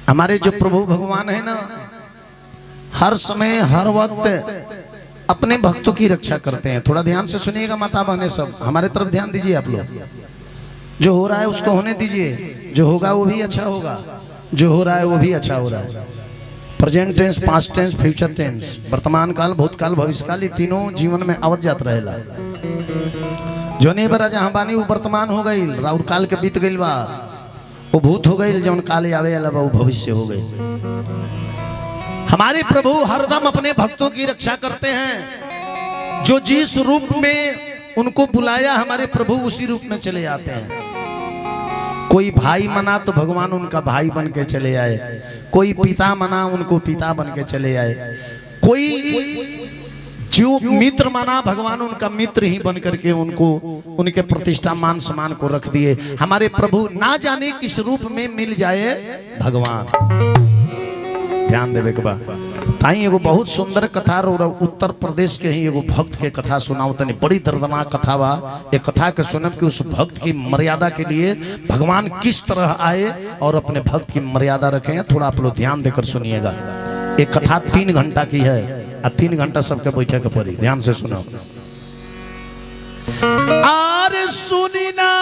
हमारे जो प्रभु भगवान है ना, हर समय हर वक्त अपने भक्तों की रक्षा करते हैं। थोड़ा ध्यान से सुनिएगा माता बहने सब, हमारे तरफ ध्यान दीजिए आप लोग। जो हो रहा है उसको होने दीजिए, जो होगा वो भी अच्छा होगा, जो हो रहा है वो भी अच्छा हो रहा है। Present tense, past tense, future tense, वर्तमान काल, भूतकाल, भविष्यकाल, ये तीनों जीवन में आवत जात रहेला। जो नहीं बरा जहाँ बानी वो वर्तमान हो गई, राउर काल के बीत गई बा, वो भूत हो गई, जौन काल आवे वाला बा वो भविष्य हो गई। हमारे प्रभु हरदम अपने भक्तों की रक्षा करते हैं। जो जिस रूप में उनको बुलाया हमारे प्रभु उसी रूप में चले जाते हैं। कोई भाई मना तो भगवान उनका भाई बन के चले आए, कोई पिता मना उनको पिता बन के चले आए, कोई जो मित्र माना भगवान उनका मित्र ही बन करके उनको उनके प्रतिष्ठा मान सम्मान को रख दिए। हमारे प्रभु ना जाने किस रूप में मिल जाए भगवान, ध्यान देवे के बाद। ताई एगो बहुत सुंदर कथा रो उत्तर प्रदेश के ही एगो भक्त के कथा सुनाओ तनी, बड़ी दर्दनाक कथा बा। एक कथा के सुनब कि उस भक्त की मर्यादा के लिए भगवान किस तरह आए और अपने भक्त की मर्यादा रखे। थोड़ा आप लोग ध्यान देकर सुनिएगा। एक कथा 3 घंटा की है और 3 घंटा सबके बैठे के पड़ी, ध्यान से सुनो। आरे सुनी ना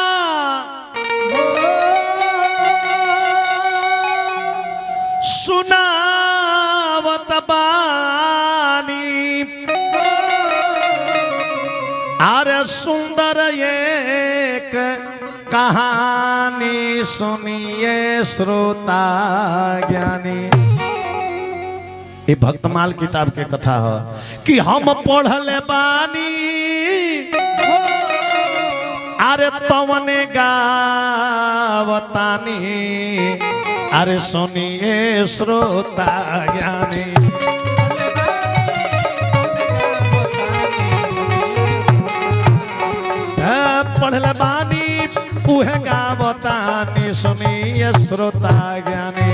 सुनावत बानी, अरे सुंदर एक कहानी सुनिए श्रोता ज्ञानी। ये भक्तमाल किताब के कथा है कि हम पढ़ले बानी, अरे तवने गावतानी, अरे सुनिए श्रोता ज्ञानी। पढ़ले बानी उहे गावतानी, सुनिए श्रोता ज्ञानी।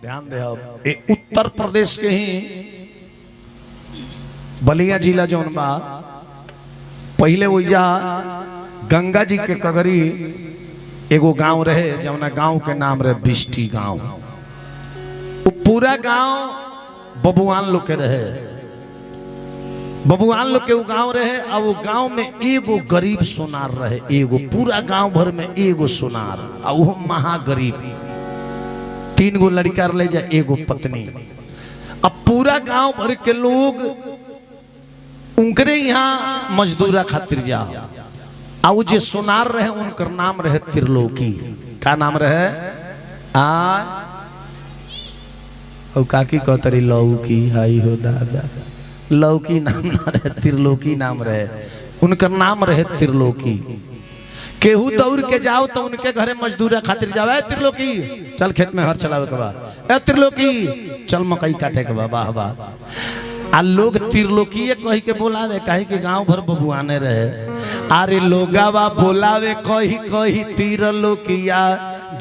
ध्यान दे, उत्तर प्रदेश के ही बलिया जिला जौन बा, पहले वैजा गंगा जी के कगरी एगो गांव रहे, जौना गांव के नाम रहे बिष्टी गांव। वो पूरा गांव बबुआन लोग के रहे, बबुआन लोग के वो गांव रहे। और वो गांव में एगो गरीब सोनार रहे, एगो, पूरा गांव भर में एगो सोनार, और वो महागरीब। 3 गो लड़का ले जा, एगो पत्नी। अब पूरा गांव भर के लोग उनकरे यहाँ मजदूरा खातिर जा। आ वो जे सोनार रहे उनकर नाम रहे त्रिलोकी। का नाम रहे? और काकी कहतरी लौकी, हाई हो दादा, लौकी नाम ना रहे, त्रिलोकी नाम रहे। उनकर नाम रहे त्रिलोकी। केहू दौड़ के जाओ तो उनके घरे मजदूरा खातिर जाओ, ए त्रिलोकी चल खेत में हर चलावे के बा, ए त्रिलोकी चल मकई काटे के बा, वाह वाह। आ लोग त्रिलोकीय कही के बोलावे, कहे के गांव भर बबुआने रहे। अरे लोगावा बोलावे कही कही त्रिलोकिया,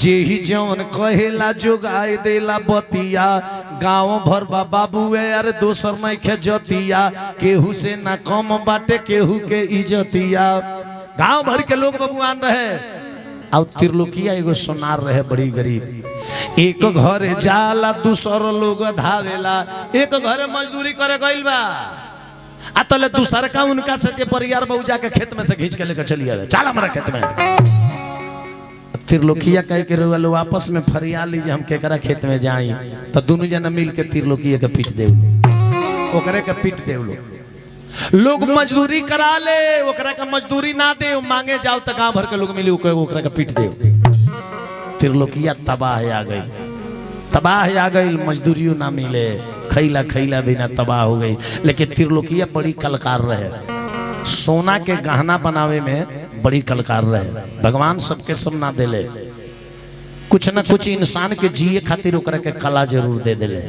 जेही जौन कहेला जोगाए देला बतिया। गांव भर बाबुए अरे दोसर नहीं खे जतिया, केहू से ना कम बाटे केहू के इजतिया। गांव भर के लोग बबुआन रहे। और त्रिलोकिया एगो सोनार रहे, बड़ी गरीब। एक घर जाला दूसर लोग धावेला, एक घर मजदूरी करे गइल बा, आ तले दूसर का उनका से परिवार बहु जाके खेत में से खींच के लेकर चली आवे, चल हमारा खेत में। त्रिलोकिया कह के लो आपस में फरिया लीजिए, हम केकरा खेत में जाई, तो दोनों जना मिल के त्रिलोकिया के पीट देव, ओकरे के पीट देव। लोग मजदूरी करा ले, ओकरा का मजदूरी ना दे, मांगे जाओ तो गांव भर के लोग मिली ओकरा का पीट देव। त्रिलोकिया तबाह आ गई, तबाह आ गई, मजदूरियों ना मिले, खैला खैला भी ना, तबाह हो गई। लेकिन त्रिलोकिया बड़ी कलकार रहे, सोना के गहना बनावे में बड़ी कलकार रहे। भगवान सबके सब ना देले, कुछ ना कुछ इंसान के जिए खातिर ओकरा के कला जरूर दे देले।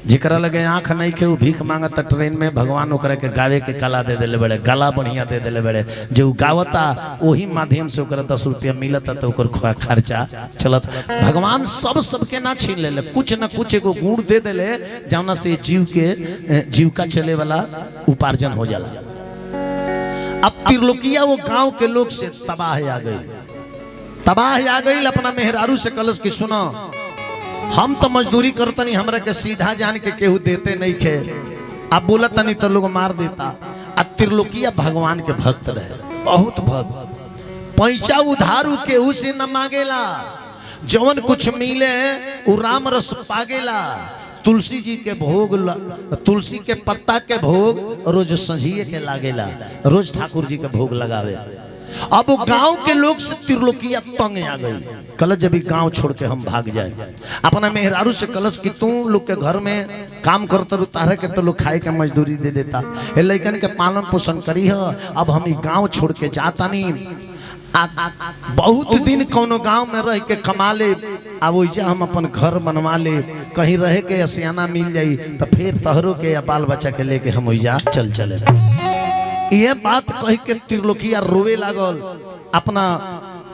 जिकरा लगे आँख नहीं के वो भीख मांगता ट्रेन में, भगवान ओकरा के गावे के कला दे देले बड़े, गला बढ़िया दे देले बड़े। जो गावता वही माध्यम से ओकरा 10 रुपया मिलता तो ओकर खर्चा चलत। भगवान सबके ना छीन ले, कुछ ना कुछ एगो गुण दे देले, जौना से जीव का चले वाला उपार्जन हो जाला। अब त्रिलोकिया वो गांव के लोग से तबाह आ गई, तबाह आ गई। अपना मेहरारू से कलश की सुनो, हम तो मजदूरी करतनी, हमरा के सीधा जान के केहू देते नहीं खे, अब बोला तनी तो लोग मार देता। अब त्रिलोकिया भगवान के भक्त रहे, बहुत भक्त, पैसा उधारू केहू से न मांगेला, जवन कुछ मिले वो राम रस पागेला। तुलसी जी के भोग, तुलसी के पत्ता के भोग रोज संझिए के लागेला, रोज ठाकुर जी के भोग लगावे। अब वो गांव के लोग से त्रिलोकिया तंग आ गई, कलश जब गांव छोड़ के हम भाग जाए। अपना मेहरारू से कलश की तू लोग के घर में काम करता तारे के तो लोग खाए के मजदूरी दे देता, लड़कन के पालन पोषण करी है, अब हम गांव छोड़ के जाता नहीं। बहुत दिन कोनो गांव में रह के कमा ले, अब वैसे हम अपन घर बनवा ले, कहीं रहे के असियाना मिल जाई तो फिर तहरो के या बाल बच्चा के लेके हम वैसा चल चले। यह बात कह के त्रिलोकिया रोवे लागल, अपना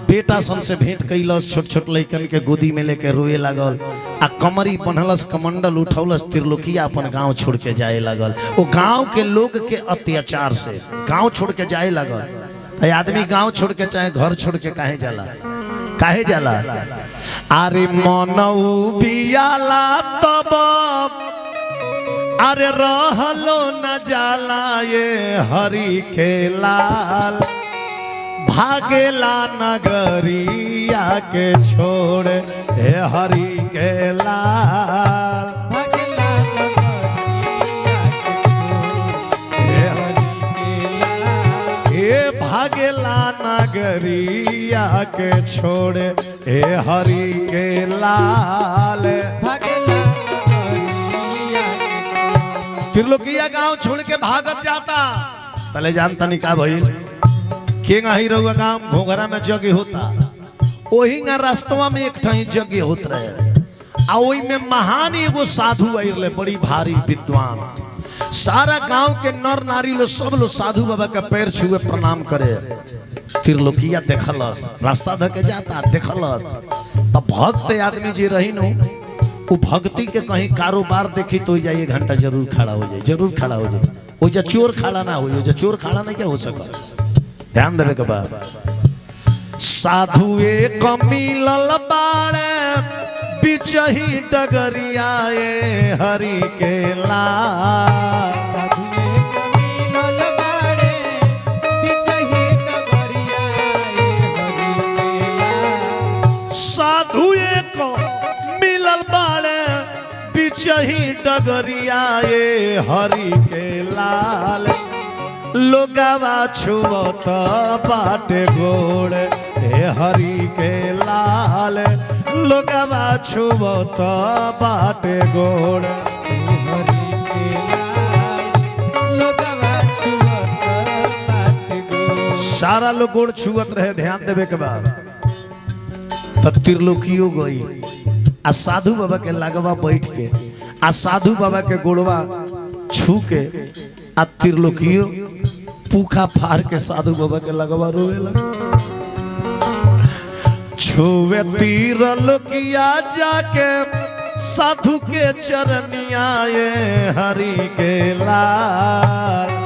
बेटा सन से भेंट कैलस, छोट छोट लड़कन के गोदी में लेके रोवे लागल, आ कमरी बन्हलस, कमंडल उठौलस, त्रिलोकिया अपन गांव छोड़ के जाए लागल। वो गांव के लोग के अत्याचार से गांव छोड़ के जाए लागल। आदमी गांव छोड़ के चाहे घर छोड़ के काहे जाला, काहे जाला? अरे मनऊ बियाला तब अरे रहलो न जाला ये हरि के लाल, भागेला नगरिया के छोड़ हे हरि के लाल, भागेला भागेला नगरिया के छोड़े हे हरि के लाल। त्रिलोकिया गांव छोड़ के भागत जाता, पहले जानता नहीं का भइल के ही रहुआ गांव घोघरा में जगह होता, वही रास्तवा में एक ठही जगह होत रहे, आ ओई में महान एगो साधु आइले, बड़ी भारी विद्वान। सारा गांव के नर नारी लो सब लो साधु बाबा का पैर छुए प्रणाम करे। त्रिलोकिया देखलस, रास्ता धके जाता देखलस, अब भक्त आदमी जी रही नो, वो भक्ति के कहीं कारोबार देखी तो जाइए घंटा जरूर खड़ा हो जाए, जरूर खड़ा हो जाए। वो जो चोर खड़ा ना हो, जो चोर खड़ा नहीं क्या हो सका, ध्यान देवे के बाद। साधु एक मिलल बाड़े बिचही डगरिया ये हरि के लाल, साधु एक मिलल बाड़े बिचही डगरिया ये हरि के लाल, लोगावा छुवत बाटे गोड़ हे हरि के लाल, लोगावा छुवत बाटे गोड़ हे हरि के लाल, लोगावा छुवत बाटे गोड़। सारा लोग गोड़ छुवत रहे, ध्यान देवे के बाद। तब त्रिलोकियो गई, आ साधु बाबा के लगवा बैठ के, आ साधु बाबा के गोड़वा छू के, आ त्रिलोकियो पूखा फाड़ के साधु बाबा के लगवा रोए लगा। छुवे त्रिलोकिया जाके साधु के चरनिया ये हरि के लाल,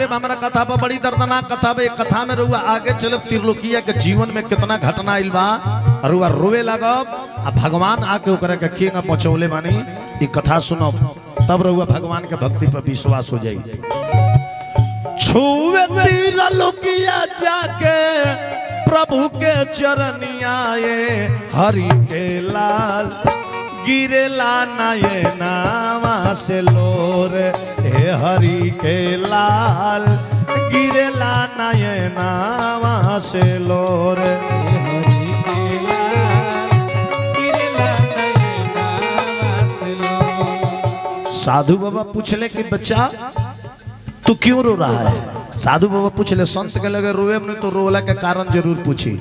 हमारा कथा पर बड़ी दर्दनाक कथा बे, कथा में रुआ आगे चले त्रिलोकिया के जीवन में कितना घटना आइल बा, रुआ रोवे लगब, आ भगवान आके ओकरा के केंग पहुंचौले बानी, ई कथा सुनो तब रुआ भगवान के भक्ति पर विश्वास हो जाई। छुवे त्रिलोकिया जाके प्रभु के चरनिया ये हरि के लाल, गिरेला नये नावा से लोर हे हरि के लाल, गिरेला नये नावा से लोर हे हरि के लाल, गिरेला नये नावा से लोर। साधु बाबा पूछले कि बच्चा तू क्यों रो रहा है? साधु बाबा पूछले, संत के लगे रोए नहीं तो रोला के कारण जरूर पूछी,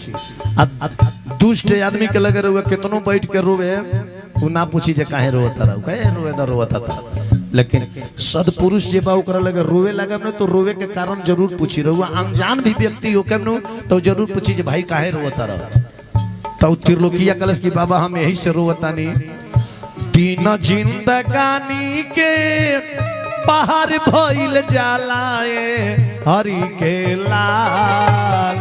दुष्ट आदमी के लगे रोए कितनों बैठ के रोवे वो ना पूछी जे काहे रोता रहा, काहे रोएदा रोता था, लेकिन सदपुरुष जे बा ओकरा लगे रोवे लगे न तो रोवे के कारण जरूर पूछी। रहुआ अनजान भी व्यक्ति हो केनो तो जरूर पूछी जे भाई काहे रोता रहा। तो त्रिलोकिया कलश की बाबा हम यही से रोता नहीं, दिन जिंदगानी के पहाड़ भइल जलाए हरि के लाल।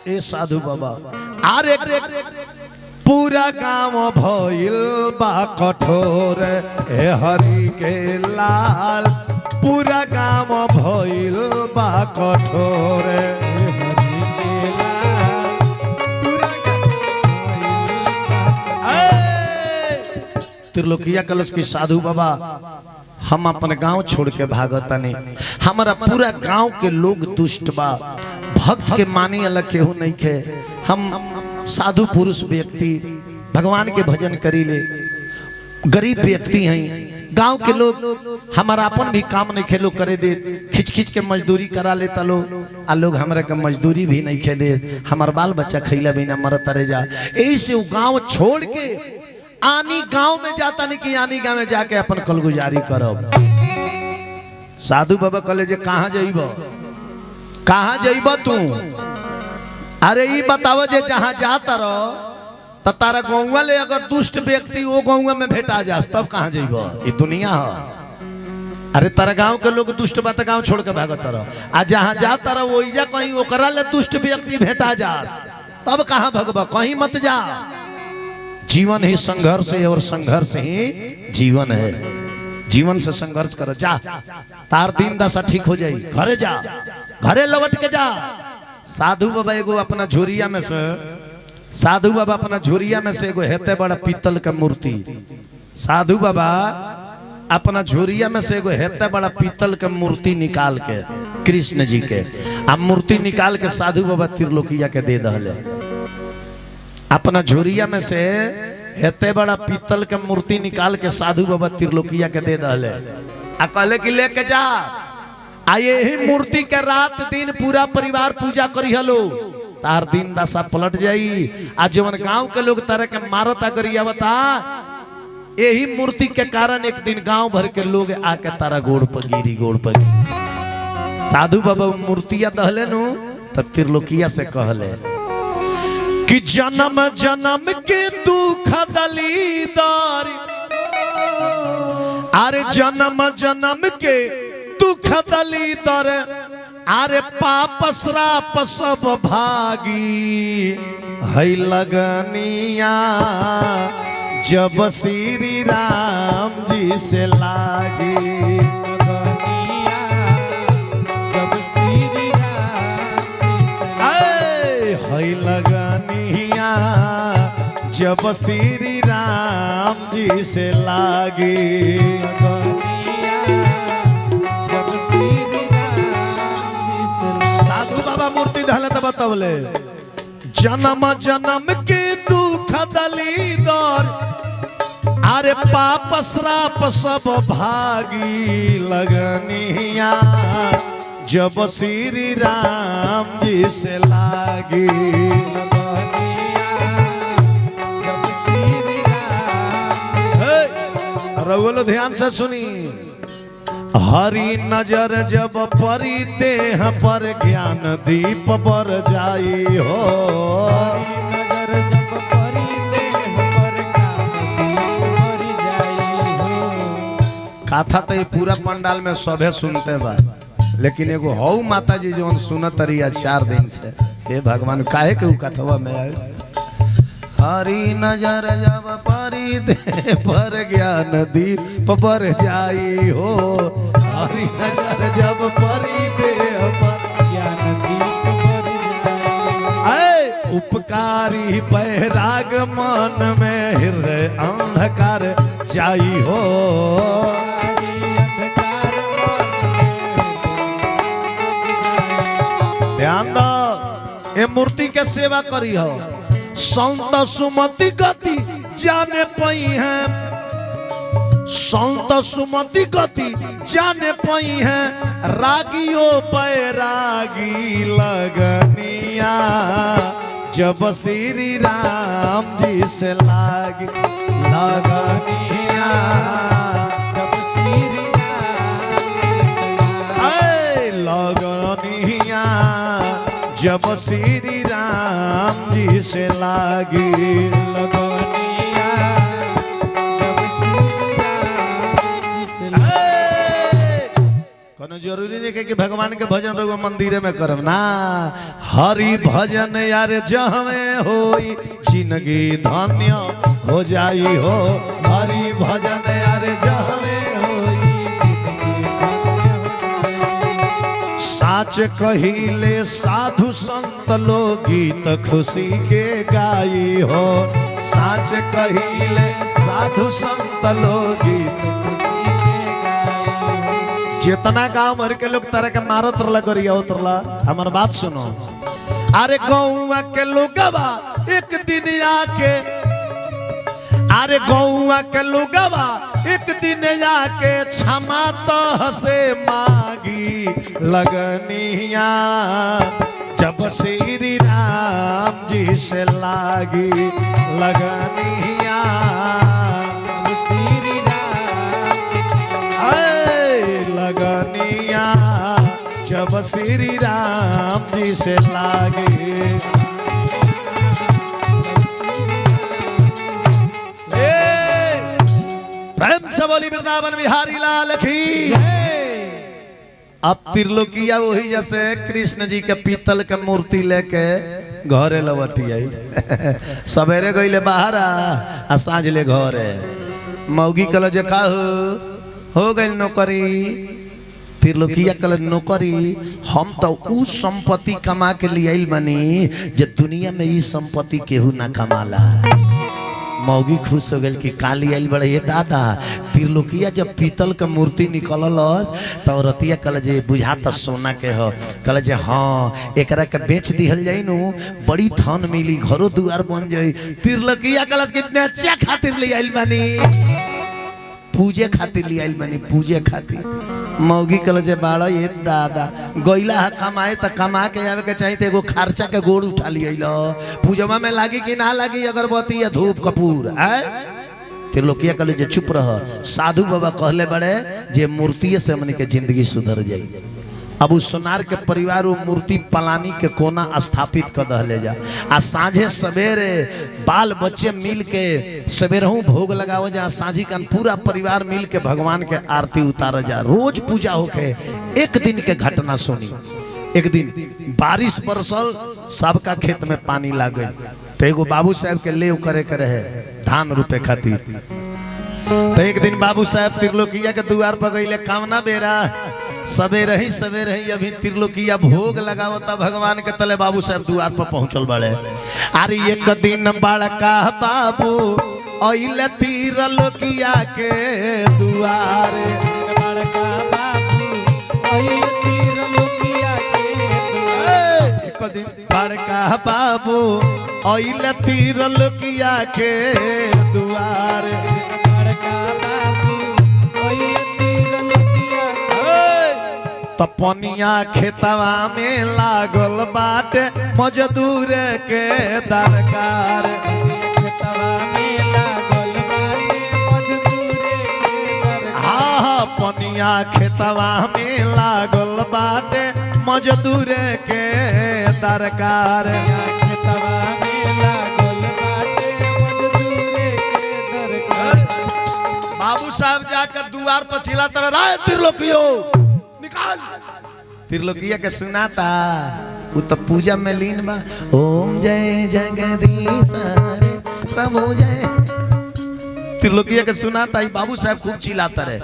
ए साधु बाबा अरे पूरा गांव भइल बा कठोर ए हरि के लाल। पूरा गांव भइल बा कठोर त्रिलोकिया कलश की साधु बाबा हम अपन गांव छोड़ के भागतानी। हमारा पूरा गांव के लोग दुष्ट बा, भक्त के मानी अलग केहू नहीं खे। हम साधु पुरुष व्यक्ति भगवान के भजन करी ले, गरीब व्यक्ति हैं। गांव के लोग हमारा अपन भी काम नहीं खेलो करे दे, खिंच खिंच के मजदूरी करा लेता लोग। आ लोग हमारे का मजदूरी भी नहीं खे दे, हमार बाल बच्चा खैला भी ना मरत रह जा। यही से वो गांव छोड़ के आनी गांव में जाता नहीं कि आनी गांव में जाके अपन कलगुजारी करब। साधु बाबा कहले जे कहाँ जाइब, कहाँ जाइब तू? अरे ये बताओ जे जहाँ जाता रहो तो तारा गौवा ले अगर दुष्ट व्यक्ति वो गौवा में भेटा जास तब कहाँ जाइब? ये दुनिया है। अरे तारा गांव के लोग दुष्ट बात गांव छोड़ के भागत रहो, आ जहाँ जाता रहो वही कहीं ओकरा ले दुष्ट व्यक्ति भेटा जास तब कहाँ भगवा? कहीं मत जा। जीवन ही संघर्ष है और संघर्ष ही जीवन है। जीवन से संघर्ष कर जा, तार दिन दशा ठीक हो जाई। घरे जा, घरे लौट के जा। साधु बाबा एगो अपना झोरिया में से, साधु बाबा अपना झोरिया में से एगो हेते बड़ा पीतल का मूर्ति, साधु बाबा अपना झोरिया में से एगो हेते बड़ा पीतल का मूर्ति निकाल के कृष्ण जी के अब मूर्ति निकाल के साधु बाबा त्रिलोकिया के दे दहले। अपना झोरिया में से हेते बड़ा पीतल के मूर्ति निकाल के साधु बाबा त्रिलोकिया के दे दहले। आ कहले कि लेके जा, आ यही मूर्ति के रात दिन पूरा परिवार पूजा करी हलो, तार दिन दशा पलट जाई। आज जवन गांव के लोग तरह के मारता करिया बता, यही मूर्ति के कारण एक दिन गांव भर के लोग आके तारा गोड़ पर गिरी, गोड़ पर गिरी। साधु बाबा मूर्तिया दहले नु तब त्रिलोकिया से कहले कि जन्म जन्म के दुख दलीदार, अरे जन्म जन्म के दुख दलीदार, अरे पाप श्राप सब भागी है लगनिया जब श्री राम जी से लागी। है लगनिया जब श्री राम जी से लागी। साधु बाबा मूर्ति धले तो बतौले जन्म जन्म के दुख दलीदार, अरे पाप श्राप सब भागी लगनिया जब श्री राम जी से लागी। रउलो ध्यान से सुनी, हरी नजर जब परी देह पर ज्ञान दीप बर जाई हो। कथा तो ये पूरा पंडाल में सभे सुनते बा, लेकिन एगो हौ माता जी जो सुनत रही 4 दिन से, हे भगवान काहे के कथवा में आए। हरी नजर जब परी दे पर ज्ञान दीप बर जाई हो। हरी नजर जब परी दे पर ज्ञान दीप बर जाई। उपकारी बैराग मन में हृदय अंधकार जाई हो। ध्यान दो, ये मूर्ति के सेवा करी हो। संत सुमति गति जाने पई है, संत सुमति गति जाने पई है, रागियो बैरागी लगनिया जब श्री राम जी से लागी। लगनिया जब श्री राम लगनिया जब श्री राम जी से लागी लगनिया जब श्री राम जी से कोनो जरूरी नहीं कि भगवान के भजन रहो मंदिर में करब ना। हरि भजन यार जहमे होई जिंदगी धन्य हो जाई हो। हरि भजन यार जहमे होई साच कहिले साधु संत लोग गीत खुशी के गाई हो। साच कहिले साधु संत लोग गीत जितना गांव भर के लोग तरह के मारत रला गरिया उतरला। हमार बात सुनो, अरे गौवा के लोगवा एक दिन आके, अरे गौवा के लोगवा एक दिन आके क्षमा तो हसे मागी लगनिया जब श्री राम जी से लागी लगनिया। श्री लगनिया जब श्री राम जी से लागे। प्रेम से बोली वृंदावन बिहारी लाल की। अब त्रिलोकिया वही जैसे कृष्ण जी के पीतल के मूर्ति लेके घरे लवटी आई। सवेरे गईले बाहर आ सांझले घरे मौगी कल जे का हो गई नौकरी। त्रिलोकिया कल नौकरी हम तो उ संपत्ति कमा के लिए आइल बनी जे दुनिया में ई संपत्ति केहू ना कमाला। मौगी खुश हो गई कि काली आइल बड़े ये दादा। त्रिलोकिया जब पीतल के मूर्ति निकलल तो रतिया कल जे बुझाता सोना के हो। कल जे हाँ एकरा के बेच दिहल जाई नु बड़ी धन मिली घरों दुआर बन जाई। त्रिलोकिया कल कितने अच्छा खातिर ले आइल बनी, पूजे खातिर ले आइल बनी, पूजे खातिर। मौगी कल जे बाड़ा ये दादा गईला है कमाए तो कमा के आवे के चाहिए। एगो खर्चा के गोड़ उठा लिया पूजवा में लागी कि ना लागी अगरबत्ती या धूप कपूर है। त्रिलोकिया कल जे चुप रह। साधु बाबा कहले बड़े जे मूर्ति से हमनी के जिंदगी सुधर जाई। अब उस सोनार के परिवार वो मूर्ति पलानी के कोना स्थापित कर दहले जा। आ साँझे सवेरे बाल बच्चे मिल के सवेरहू भोग लगाओ जा। साँझी का पूरा परिवार मिल के भगवान के आरती उतार जा। रोज पूजा होके। एक दिन के घटना सुनी। एक दिन बारिश बरसल, सबका खेत में पानी लाग गई। तो एगो बाबू साहब के लेव करे के रहे धान रूपे खातिर। तो एक दिन बाबू साहब त्रिलोकिया के द्वार पर गईले कामना बेरा। सवेरे ही अभी त्रिलोकिया भोग लगाओ तब भगवान के तले बाबू साहब द्वार पर पहुंचल बड़े। अरे एक दिन बड़का बाबू अइले त्रिलोकिया के द्वार। बड़का बाबू अइले त्रिलोकिया के द्वार। एक दिन बड़का बाबू अइले त्रिलोकिया के द्वार। बड़का बाबू अइले तपनिया खेतवा में लागल बाटे मजदूर के दरकार। खेतवा में लागल बाटे मजदूर के दरकार। हाँ पनिया खेतवा में लागल बाटे मजदूर के दरकार। खेतवा में लागल बाटे मजदूर के दरकार। बाबू साहब जाकर द्वार पर चिल्लाते रहे राय त्रिलोकियो निकाल। त्रिलोकिया के सुनाता वो तो पूजा में लीन बा। ओम जय जगदीश हरे प्रभु जय। त्रिलोकिया के सुनाता ही बाबू साहब खूब चिल्लाता रहे।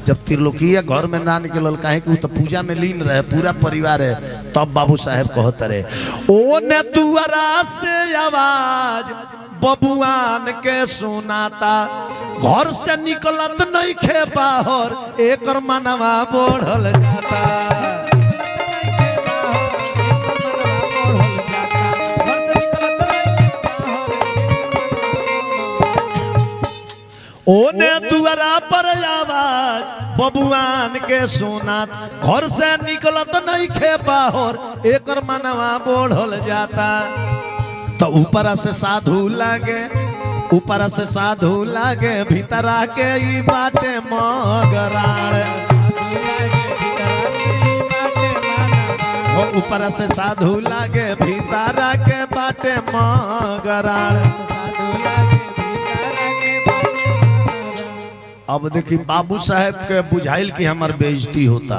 जब त्रिलोकिया घर में ना निकलल काहे कि वो तो पूजा में लीन रहे पूरा परिवार है। तब बाबू साहब कहते रहे ओ ने दुआरा से आवाज बबुआन के सुनाता। घर से निकलत नहीं खे बाहर एकर मनवा बढ़ल जाता। ओने दुआरा पर आवाज बबुआन के सुनात। घर से निकलत नहीं खे बाहर एकर मनवा बढ़ल जाता। तो ऊपर से साधु लागे, ऊपर से साधु लागे भीतरा के ई बाटे मगराड़। हो ऊपर से साधु लागे भीतरा के बाटे मगराड़। अब देखी बाबू साहेब के बुझाइल कि हमार बेइज्जती होता।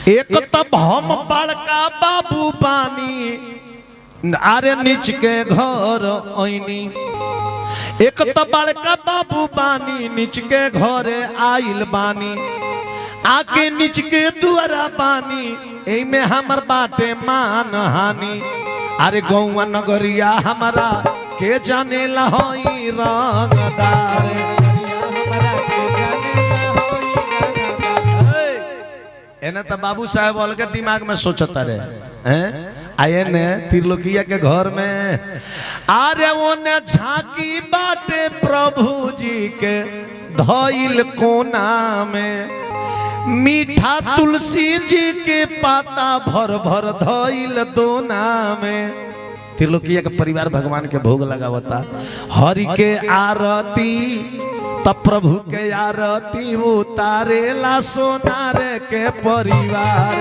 एक तब हम बड़का बाबू बानी आरे नीच के घर ओइनी। एक तब बड़का बाबू बानी नीच के घरे आइल बानी। आके नीच के दुआरा बानी एई में हमर बाटे मान हानि। अरे गौवा नगरिया हमारा के जाने ला होई रंगदार। एने तो बाबू साहब वाल के दिमाग में सोचता रहे हैं आये ने त्रिलोकिया के घर में। अरे वो ने झांकी बाटे प्रभु जी के धइल कोना में। मीठा तुलसी जी के पाता भर भर धइल दोना में। त्रिलोकिया के परिवार भगवान के भोग लगावता। हरि के आरती तब प्रभु के आरती उतारेला सोनारे के परिवार।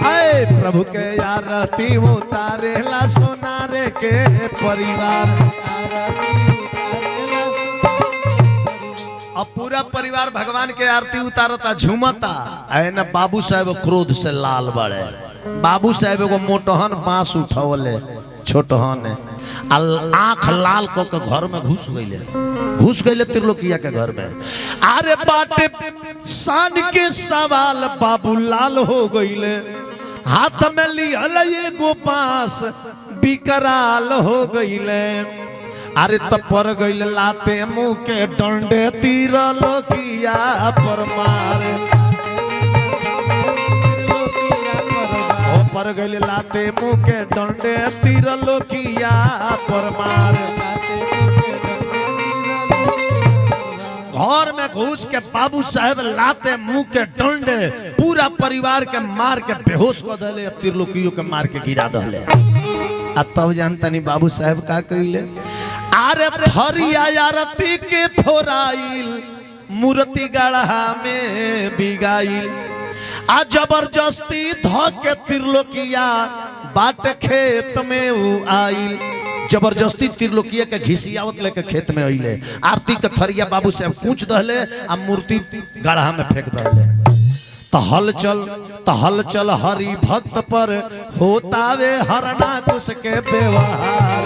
आए प्रभु के आरती उतारेला सोनारे के परिवार। अब पूरा परिवार भगवान के आरती उतारता झूमता। ऐ न बाबू साहेब क्रोध से लाल बड़े। बाबू साहेब एगो मोटहन बांस उठवले छोटहन आंख लाल को के घर में घुस गईले त्रिलोकिया के घर में। अरे बाटे शान के सवाल बाबू लाल हो गईले। हाथ में लिहल एगो बांस बिकराल हो गईले। अरे तब पर गईल लाते मुंह के डंडे त्रिलोकिया पर मारे। पर गईल लाते मुंह के डंडे त्रिलोकिया पर मारे। घर में घुस के बाबू साहेब लाते मुंह के डंडे पूरा परिवार के मार के बेहोश कर दले। त्रिलोकियों के मार के गिरा दले। आ तब जानता नहीं बाबू साहेब का कइले। अरे थरिया आरती के फोराइल मूर्ति गढ़ा में बिगाइल। आ जबरदस्ती धके त्रिलोकिया बाट खेत में उ आइल। जबरदस्ती त्रिलोकिया के घिसियावत लेके खेत में अइले। आरती के थरिया बाबू साहब कूच दहले आ मूर्ति गढ़ा में फेंक दहले। तो हलचल हरि भक्त पर होतावे हरना कुश के व्यवहार।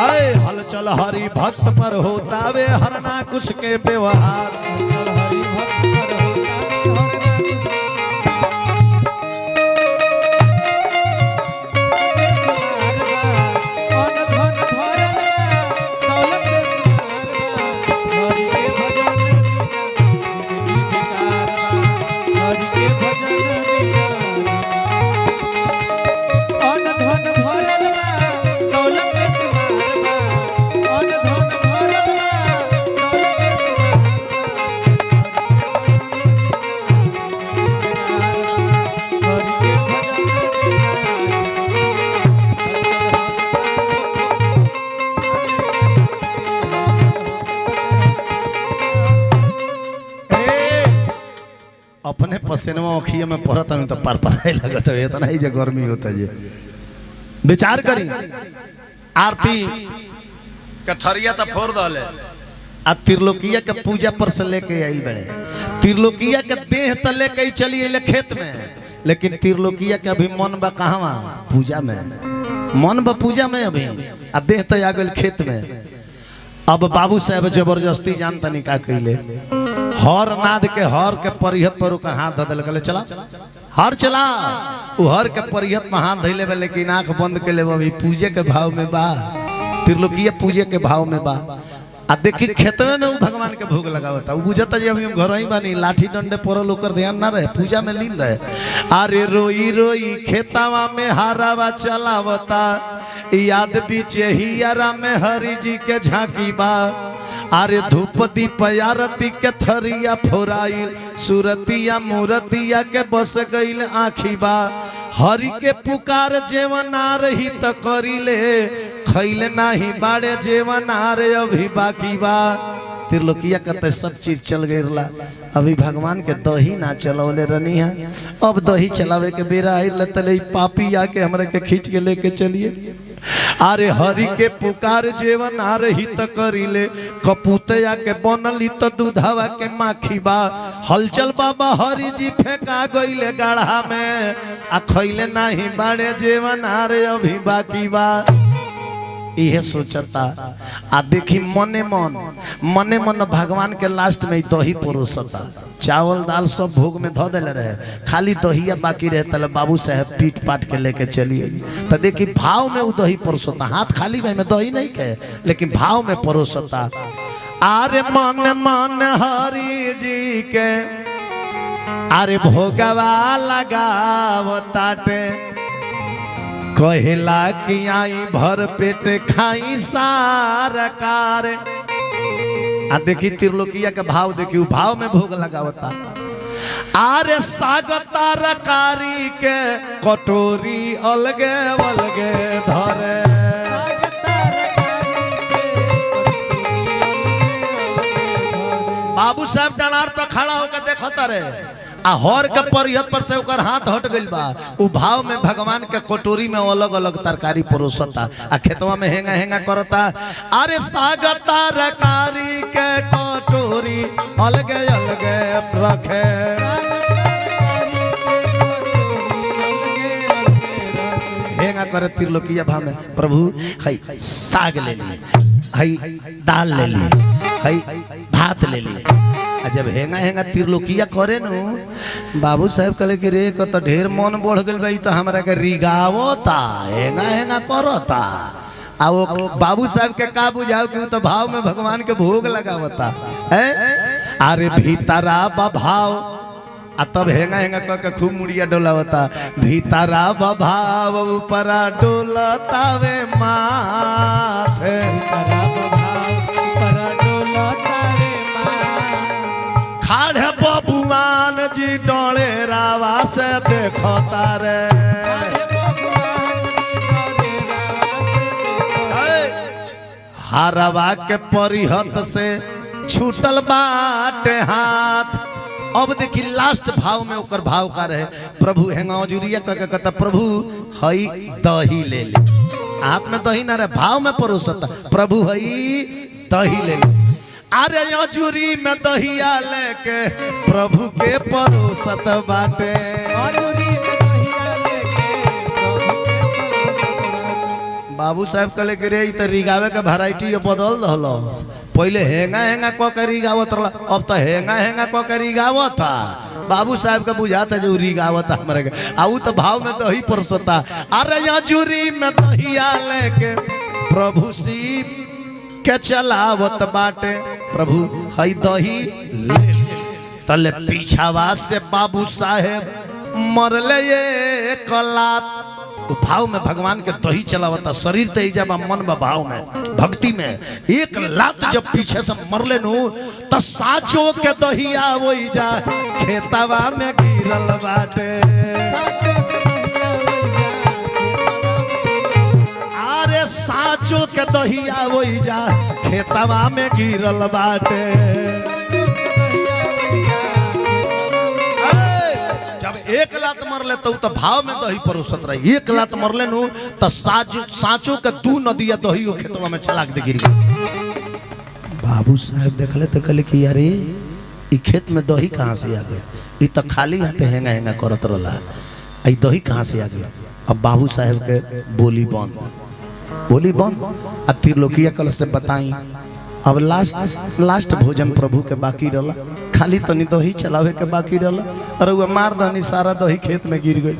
अय हलचल हरि भक्त पर होतावे हरना कुश के व्यवहार। अपने पसीनवा अखिया में पड़ता नहीं तो पर पराई लगता है। इतना ही जो गर्मी होता है। विचार करी आरती के थरिया तो फोड़ दले। आ त्रिलोकिया के पूजा पर से लेके आइल बड़े। त्रिलोकिया के देह तो लेके चली अइले खेत में। लेकिन त्रिलोकिया के अभी मन बा कहवा पूजा में। मन बा पूजा में अभी आ देह तो आ गइल खेत में। अब बाबू साहब जबरदस्ती जानता नहीं का कइले। हर नाद के हर के परिहत पर ओकर हाथ धदल गले चला हर चला। उ हर के परिहत में हाथ धइले। लेकिन आंख बंद के ले अभी पूजे के भाव में बा। त्रिलोकिया पूजे के भाव में बा। आ देखी खेतवे में वो भगवान के भोग लगावता। वो बुझता जी अभी हम घर ही बानी लाठी डंडे पड़ल ओकर ध्यान ना रहे पूजा में लीन रहे। अरे रोई रोई खेतावा में हारावा चलावता। याद बीच हियारा में हरि जी के झांकी बा। अरे धूप दीप आरती के थरिया फोराइल। सुरतिया मूर्तिया के बस गईल आँखी बा। हरि के पुकार जेवन आ रही त करी ले। खैले नाही बाड़े जेवन आ रे अभी बाकी बा। त्रिलोकिया कहते सब चीज चल गई। अभी भगवान के दही ना चलौले रहनी है, अब दही चलावे के बेरा आई तले पापी आके हमरा के खींच के लेके चलिए। अरे हरि के पुकार जेवन आ रही त करिले, कपूतया के बनली त दूधावा के माखी बा। हलचल बाबा हरि जी फेंका गईले गाढ़ा में, आ खैले नहीं बाड़े जेवन आ रे अभी बाकी बा। यह सोचता आ देखी मने मन भगवान के लास्ट में दही परोसता। चावल दाल सब भोग में धो दिले रहे, खाली दहिया बाकी रहे। तले बाबू साहब पीट पाट के लेके चलिए। तो देखी भाव में वो दही परोसता, हाथ खाली में दही नहीं कहे लेकिन भाव में परोसता। आरे मन हरि जी के आरे भोगवा लगावताटे, कहेला कि आई भर पेट खाई सारा कार। आ देखी त्रिलोकिया के भाव देखी, भाव में भोग लगावता। आरे सागता रकारी के कटोरी अलगे अलगे धरे, बाबू साहब डनार पर खड़ा होकर देखता रहे। आ हर के परिहत पर से ओकर हाथ हट गइल बा। उ भाव में भगवान के कटोरी में अलग अलग तरकारी परोसता, आ खेतवा में हेंगा हेंगा करता। अरे सागता रकारी के कटोरी अलगे अलगे रखे, हेंगा करे त्रिलोकिया भाव में। प्रभु हई साग ले लिए, हई दाल ले लिए, हई भात ले लिए। जब हेंगा हेंगा त्रिलोकिया करे नु, बाबू साहब कहले कि रे क तो ढेर मन बढ़ गइल बा, तो हमरा के रिगावता हेंगा हेंगा करता। आ वो बाबू साहब के का बुझाओ कि तो भाव में भगवान के भोग लगावता है। अरे भीतरा भाव आ तब हेंगा हेंगा क के खूब मुड़िया डोलावता। भीतरा भाव ऊपरा डोलतावे माथे, खाड़े बबुआन जी डोले रावा से देखो तारे। हरवा के परिहत से छूटल बाटे हाथ। अब देखी लास्ट भाव में ओकर भाव का रहे। प्रभु हेंगा जुरिया कहता प्रभु हई दही ले ले, हाथ में दही ना रहे, भाव में परोसता। प्रभु हई दही ले ले। अरे अजूरी में दहिया लेके प्रभु के परोसत बाटे। बाबू साहब कहले कि रे तो रिगावे के वैरायटी बदल दहलो। पहले हेंगा हेंगा क के रिगावत रहा, अब तो हेंगा हेंगा क के रिगावत। बाबू साहब के बुझाता जो रिगावत हमारे के, आऊ तो भाव में दही परोसता। अरे अजूरी में दहिया लेके प्रभु शिव के चलावत बाटे। प्रभु हई दही ले तले पीछावा से बाबू साहेब मरले ये कलात। भाव में भगवान के दही चलावता, शरीर ते जब मन बा भाव में भक्ति में। एक लात जब पीछे से मरले नु तो साचो के दहिया वही जा खेतवा में गिरल बाटे। अरे साचो के दहिया वही जा खेतवा में गिरल बाटे। जब एक लात मरले तो भाव में दही परोसत रही। एक लात मरले नु तो साचो के दू नदिया दही खेतवा में छलाक दे गिर गई। बाबू साहब देखले तो कहले कि यार ई खेत में दही कहाँ से आ गई, ई तो खाली हाथे हेंगा हेंगा करत रहला, ई दही कहाँ से आ गई। अब बाबू साहब के बोली बंद। अब त्रिलोकिया कल से बताई। अब लास्ट भोजन प्रभु के बाकी रहला, खाली तनी दही चलावे के बाकी रहला। अरे वो मार दनी सारा दही खेत में गिर गई।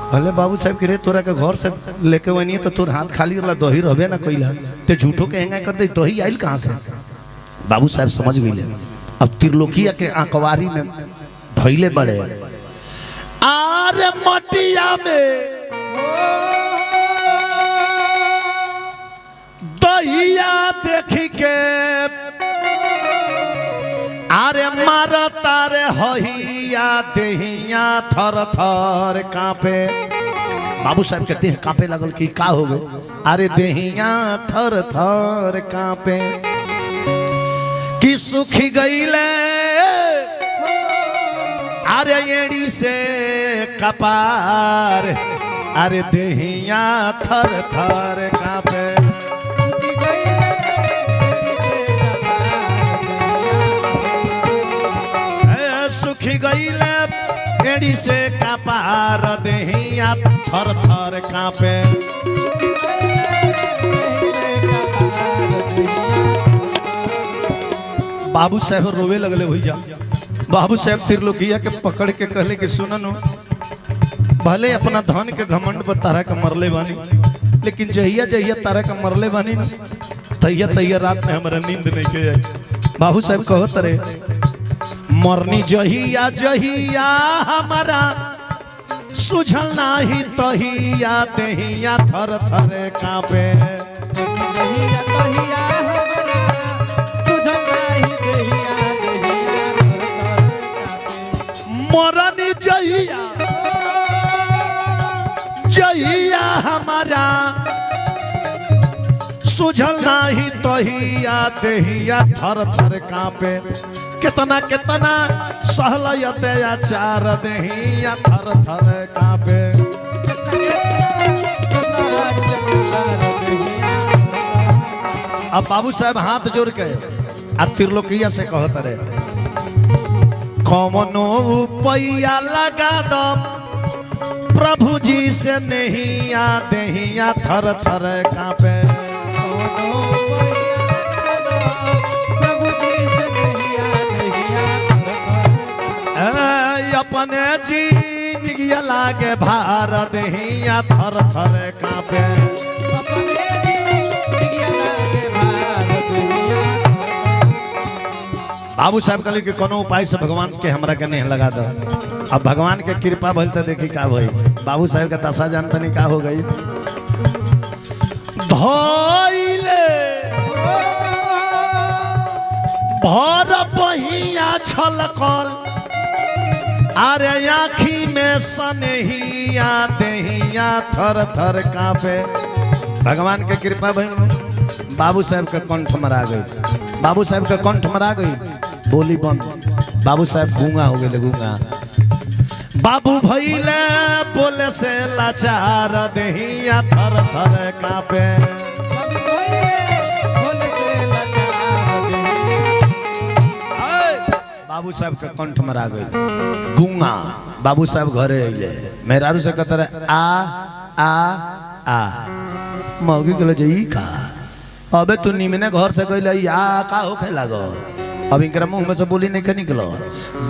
कहले बाबू साहब कि रे तोरा के घर से लेके वनी तो तोर हाथ खाली रहला, दही रहबे ना कइला, ते झूठो के हेंगा कर दे, दही आइल कहाँ से। बाबू साहब समझ गइले। अब त्रिलोकिया के आंकवारी में धइले बड़े। आरे मटिया में दहिया देखी के आरे मारता रे हहिया देहिया थर थर कांपे। बाबू साहब के देह कांपे लगल कि का हो गए। अरे देहिया थर थर कांपे। कि सुखी गईले अरे एड़ी से कपार अरे देहिया थर थर कांपे सुखी गईले एड़ी से कपार देहिया थर थर कांपे बाबू साहब रोवे लगले भैया बाबू साहब त्रिलोकिया के पकड़ के कहले कि सुननो भले अपना धन के घमंड पर तारा के मरले बानी लेकिन जहिया जहिया तारा के मरले बानी ना तहिया तहिया रात में हमारा नींद नहीं के आई। बाबू साहब कहो तरे मरनी जहिया जहिया हमारा सुझल नाही तहिया देहिया थर थर कांपे मरनी जहिया जहिया हमारा सुझल नाही तहिया देहिया थर थर कांपे कितना कितना सहलयत आचार देहिया थर थर कांपे अब बाबू साहब हाथ जोड़ के आ त्रिलोकिया से कहत रहे कौनो पैया लगा दो प्रभु जी से नहीं आ देहिया थर थर कांपे अपने जी लागे भार देहिया थर थर कांपे बाबू साहब कहले कि कोनो उपाय से भगवान के हमरा के नहीं लगा दो अब भगवान के कृपा भइल तो देखी का भई बाबू साहब का दशा जानता नहीं का हो गई धोइले भर पहिया छलकल अरे आँखी में सनहिया देहिया थर थर कांपे भगवान के कृपा भइल बाबू साहब के कंठ मरा गई बाबू साहब के कंठ मरा गई बोली बंद बाबू साहब गूंगा हो गए गूंगा बाबू भइले बोले से लाचार देहिया थर थर कांपे बाबू साहब के कंठ मरा गई गूंगा बाबू साहब घरे अइले मेहरारू से कहते रहे आ मौगी कहले जई का अबे तू निमने घर से कहले या का होखे लागो अब इनकरा मुंह में से बोली नहीं के निकलो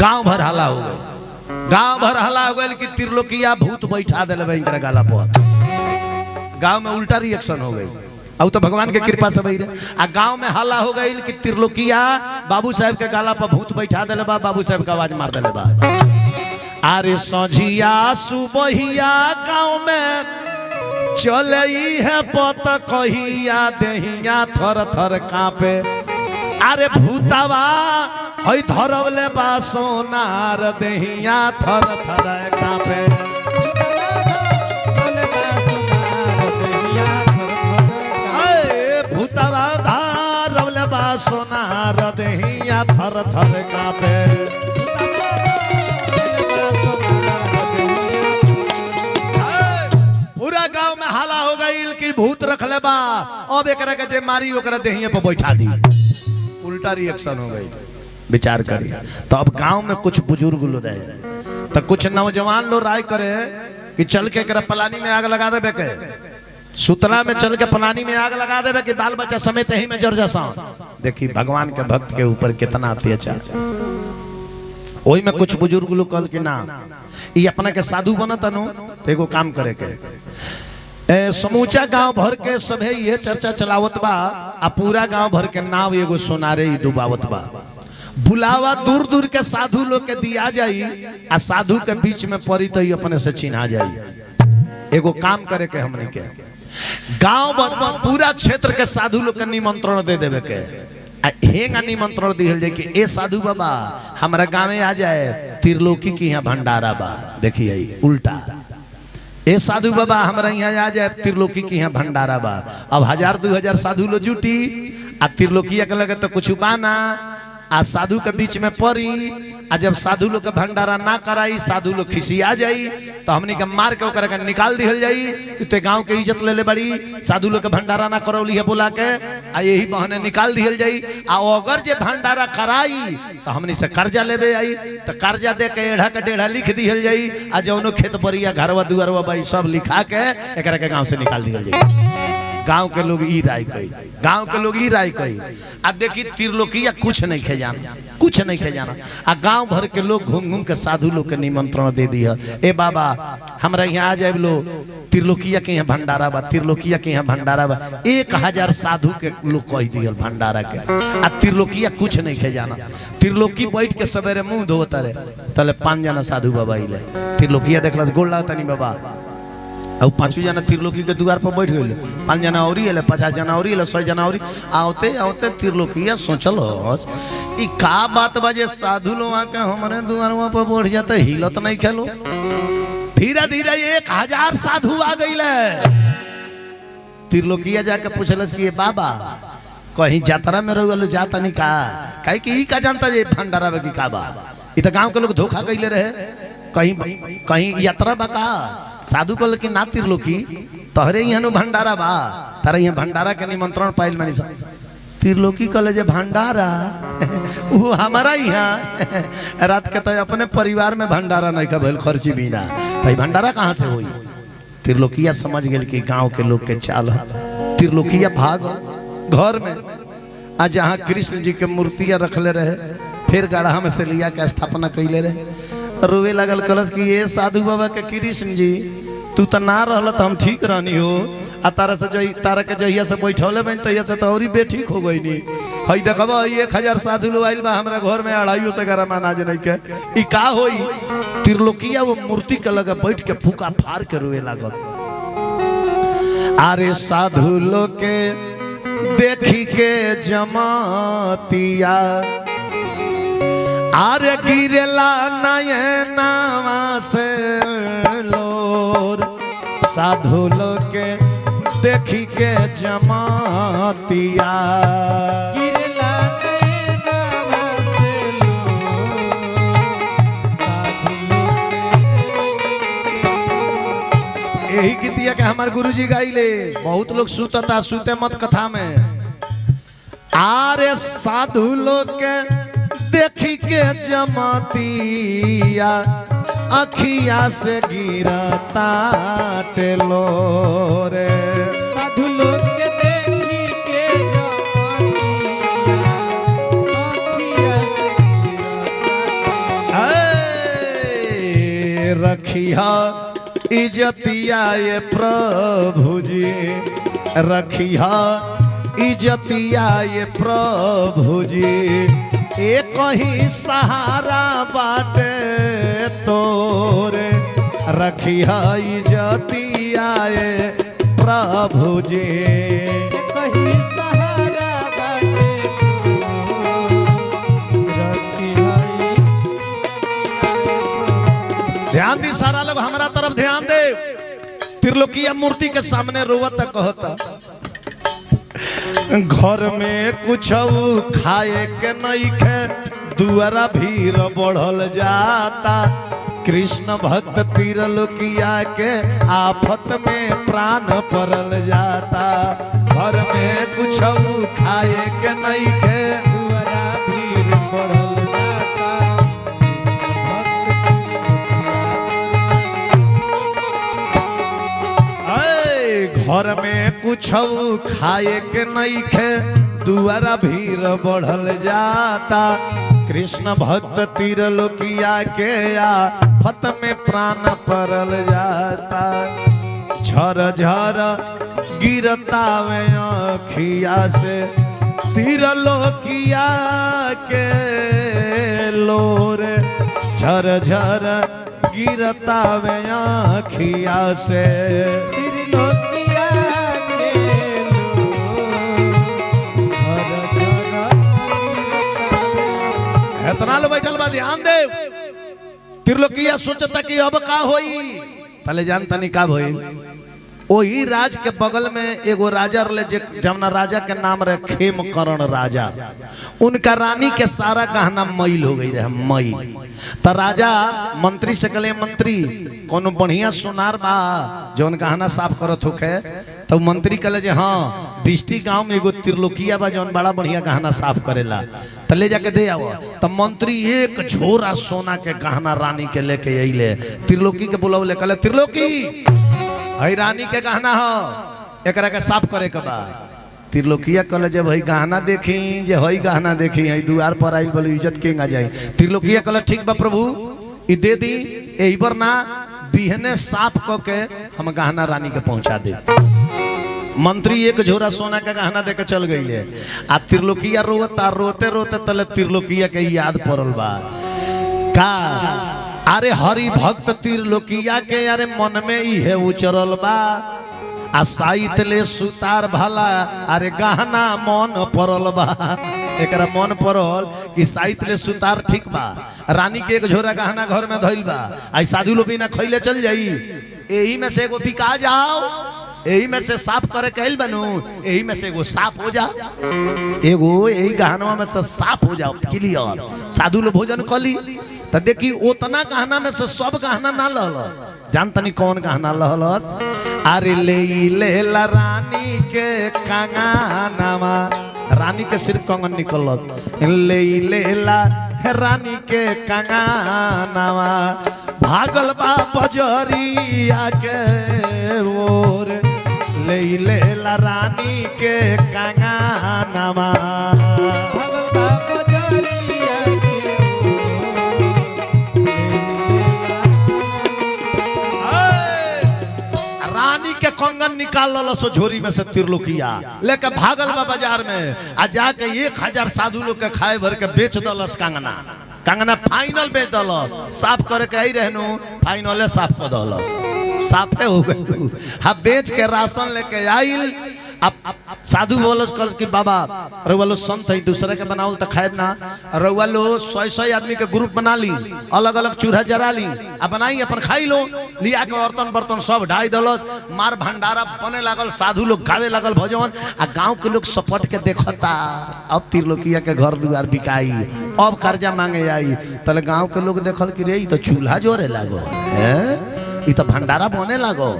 गांव भर हल्ला हो गई गांव भर हल्ला हो गई कि त्रिलोकिया भूत बैठा देले इनकरा गाला पर गांव में उल्टा रिएक्शन हो गई अब तो भगवान के कृपा से भई रहे आ गांव में हल्ला हो गई कि त्रिलोकिया बाबू साहब के गाला पर भूत बैठा देले बा बाबू साहब का आवाज मार देले बा अरे सझिया सुबहिया गांव में चलई है पत कहिया देहिया थर थर कांपे अरे भूतावा हई धरवले बा सोनार देहिया थर थर कांपे भूतावा धरवले बा सोनार देहिया थर थर कांपे पूरा गांव में हाला हो गई कि भूत रख ले बा अब एकरा के जे मारी ओकरा देहिया पे बैठा दी उल्टा रिएक्शन हो गई विचार करी तो अब गांव में कुछ बुजुर्ग लोग रहे तो कुछ नौजवान लोग राय करे कि चल के एकरा पलानी में आग लगा देबे के सुतला में चल के पलानी में आग लगा देबे कि बाल बच्चा समेत ही में जर जसा देखी भगवान के भक्त के ऊपर कितना अत्याचार ओई में कुछ बुजुर्ग लोग कल कि ना ये अपना के साधु बनत नु तो एगो काम करे के समूचा गांव भर के सभे ये चर्चा चलावत बा आ पूरा गांव भर के नाव एगो सोनारे ही डुबावत बा बुलावा दूर दूर के साधु लोग के दिया जाई आ साधु के बीच में पड़ी तो अपने से चिन्हा जाई एगो काम करे के हमनी के गांव भर पूरा क्षेत्र के साधु लोग के निमंत्रण दे देवे के हेंगा निमंत्रण दिहल जाए कि ए साधु बाबा हमारा गाँव में आ जाए त्रिलोकी की यहाँ भंडारा बा देखिए उल्टा ए साधु बाबा हमारा यहाँ आ जाए त्रिलोकी की यहाँ भंडारा बा अब 1000-2000 साधु लो जुटी आ त्रिलोकिया के लगे तो कुछ बाना आ साधु के बीच में पड़ी आ जब साधु लोग के भंडारा ना कराई साधु लोग खिसिया जाई तो हमनी के मार के ओकरा के निकाल दिहल जाई कि ते गांव के इज्जत ले ले बड़ी साधु लोग के भंडारा ना करौली है बोला के आ यही बहाने निकाल दिहल जाई आ अगर जे भंडारा कराई तो हमनी से कर्जा लेबे आई तो कर्जा दे के एढ़ा के डेढ़ा लिख दिहल जाई आ जौनो खेत बरिया घरवा दुआरवा बाई सब लिखा के एकरा के गांव से निकाल दिहल जाई। गांव के लोग ई राय कही गांव के लोग ई राय कही आ देखी त्रिलोकीया कुछ नहीं खे जाना कुछ नहीं खे जाना आ गांव भर के लोग घूम घूम के साधु लोग के निमंत्रण दे दिया ए बाबा हमरा यहाँ आ जाए लो त्रिलोकीया के यहाँ भंडारा बा त्रिलोकीया के यहाँ भंडारा बा 1000 साधु के लोग कह दिया भंडारा के आ त्रिलोकीया कुछ नहीं खे जाना त्रिलोकी बैठ के सवेरे मुंह धोता रहे तले 5 जना साधु बाबा इले त्रिलोकीया देखला गोड़ लागता नहीं बाबा और 5 जना त्रिलोकी के द्वार पर बैठ गए 5 जना और 50 जना और 100 जना और आते आते त्रिलोकीया सोचल ई का बात बजे साधु लोग आके हमारे द्वारवा पर बैठ जाते हिलत नहीं खेलो धीरे धीरे 1000 साधु आ गए त्रिलोकीया जाके पूछलस कि बाबा कहीं यात्रा में रह जाता नहीं का कि का जानता जे भंडारा की का बा इ त गांव के लोग धोखा कैले रहे कहीं कहीं यात्रा बा का साधु कहल कि ना त्रिलोकी तहरे यहाँ भंडारा बा तारा यहाँ भंडारा के निमंत्रण पाइल मानी त्रिलोकी कहले जे भंडारा वो हमारा यहाँ रात के तो अपने परिवार में भंडारा नहीं का भइल खर्ची बिना भाई भंडारा कहाँ से हुई। त्रिलोकीया समझ गए कि गांव के लोग के चाल त्रिलोकीया भाग घर में आ जहाँ कृष्ण जी के मूर्तियां रखले रहे फिर गढ़ा में से लिया के स्थापना कैले रहे रोवे लगल कलश कि ये साधु बाबा के कृष्ण जी तू तो ना रहल तो हम ठीक रहनी हो आ तारा से जो तारा के जहिया से बैठौले बन तहिया से तो और बेठीक हो गई नी हई देखब 1000 साधु लोग आइल बा हमरा घर में 250 से गरम अनाज नहीं के ई का होई। त्रिलोकीया वो मूर्ति के लगे बैठ के फूका फाड़ के रोवे लागल अरे साधु लोग के देखी के जमातिया आरे गिरेला नयनावा से लोर साधु लोग के देखी के जमातिया गिरला नयनावा से लोर साधु लोग यही गीतिया के हमारे गुरुजी गाइले बहुत लोग सुतता सुते मत कथा में आरे साधु लोग के देखी के जमातिया अखिया से गिरता टेलो रे साधु लोग के देखी के जमातिया अखिया से गिरता रखिया इज्जतिया ये प्रभु जी रखिया इज्जतिया ये प्रभु जी एक ही सहारा बाटे तोरे रखिया इज्जतिया ये प्रभु जी कहीं सहारा बाटे ध्यान दी सारा लोग हमारा तरफ ध्यान दे। त्रिलोकीया मूर्ति के सामने रोवत कहता घर में कुछ खाए के नहीं खे दुआरा भीड़ बढ़ल जाता कृष्ण भक्त त्रिलोकीया के आफत में प्राण पड़ल जाता घर में कुछ खाए के नहीं खे दुआरा भीड़ बढ़ल जाता घर में कुछ खाए के नहीं खे दुआरा भीड़ बढ़ल जाता कृष्ण भक्त त्रिलोकीया के आफत में प्राण पड़ल जाता झर झर गिरता वे अखिया से त्रिलोकीया के लोर झर झर गिरता वे अखिया से त्रिलोकीया के इतना लो बैठल बा ध्यान दे। त्रिलोकीया सोचता कि अब का होई पहले जानता नहीं का होई वही राज के बगल में एगो राजा रहे जमुना राजा के नाम रहे खेमकर्ण राजा। उनका रानी के सारा गहना मैल हो गई रहे, मैल। तो राजा मंत्री से कहले, मंत्री कोनो बढ़िया सोनार बा जौन गहना साफ करत होखे? तो मंत्री कहले जे हाँ, बिस्टी गांव में एगो त्रिलोकिया बा जौन बड़ा बढ़िया गहना साफ करेला, तो ले जाके दे आओ। तो मंत्री एक झोरा सोना के गहना रानी के लेके अइले, त्रिलोकी के बुलावले, कहले त्रिलोकी हई रानी के गहना हो, एकरा के साफ करे के बा। त्रिलोकिया कहले जब हई गहना देखी, जे हई गहना देखी, हई दुआर पर आइल बोले इज्जत के आ जाई। त्रिलोकिया कहले ठीक बा प्रभु, ई दे दी, एही पर ना बिहने साफ क के हम गहना रानी के पहुंचा दे। मंत्री एक झोरा सोना का गहना देके चल गई। आ त्रिलोकिया रोता, रोते रोते तले त्रिलोकिया के याद पड़ल बा का, अरे हरि भक्त त्रिलोकिया के अरे मन में ही है उचरल बा, आ साइत ले सुतार भला, अरे गहना मन पड़ल बा। एकरा मन पड़ल कि साइत ले सुतार ठीक बा, रानी के एक झोरा गहना घर में धइल बा, आई साधु लोग बिना खइले चल जाई, एही में से एगो बिका जाओ, एही में से साफ करे कहल बनू, एही में से एगो साफ हो जा, एगो यही गहनवा में से साफ हो जाओ, क्लियर। साधु लोग भोजन कली तो देखी उतना गहना में से सब गहना ना लहल, जान तनी कौन गहना लहलस? अरे ले ला रानी के कंगनवा, रानी के सिर्फ कंगन निकलत, ले ला रानी के कंगनवा, भागल बा बजरिया के ओर, ले ला रानी के कंगनवा। कंगन निकाल लो सो झोरी में से त्रिलोकिया लेके भागल बा बाजार में, आ जाके 1000 साधु लोग के खाए भर के बेच दलस कंगना। कंगना फाइनल बेच दल, साफ करे के आई रहनु, फाइनले साफ कर दल, साफे हो गई। हाँ बेच के राशन लेके आइल। अब साधु बोलस कल कि बाबा रउआ लो संत है, दूसरे के बनावल तो खाए ना, रउआ लो 100 आदमी के ग्रुप बना ली, अलग अलग चूल्हा जरा ली, अब बनाई अपन खाई लो, लिया के बर्तन बर्तन सब ढाई दलत, मार भंडारा बने लागल, साधु लोग गावे लागल भजन, आ गांव के लोग सपट के देखता। अब त्रिलोकिया के घर दुआर बिकाई, अब कर्जा मांगे आई, तले गांव के लोग देखल कि रे तो चूल्हा जोरे लागो है, तो भंडारा बने लागो।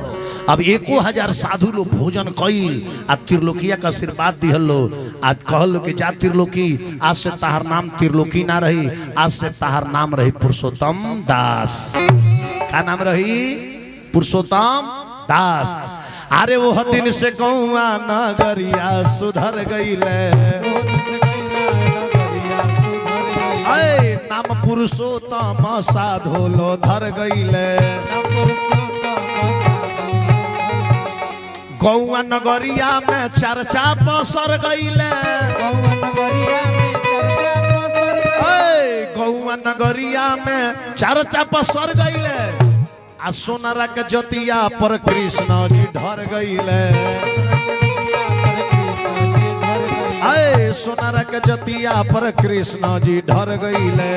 अब 1000 साधु लोग भोजन कइल, आ त्रिलोकिया का आशीर्वाद दिहल लो, आज कहल कि जा त्रिलोकी, आज से तहार नाम त्रिलोकी ना रही, आज से तहार नाम रही पुरुषोत्तम दास। का नाम रही? पुरुषोत्तम दास। अरे वो दिन से गौआ नगरिया सुधर गईले, नाम पुरुषोत्तम साधो लो धर गईले, गौआ नगरिया में चर्चा पसर गईले, गौआ नगरिया में चर्चा पसर गईले, आ सोनारा के जतिया पर कृष्ण जी ढर गईले, सोनारा के जतिया पर कृष्ण जी ढर गईले।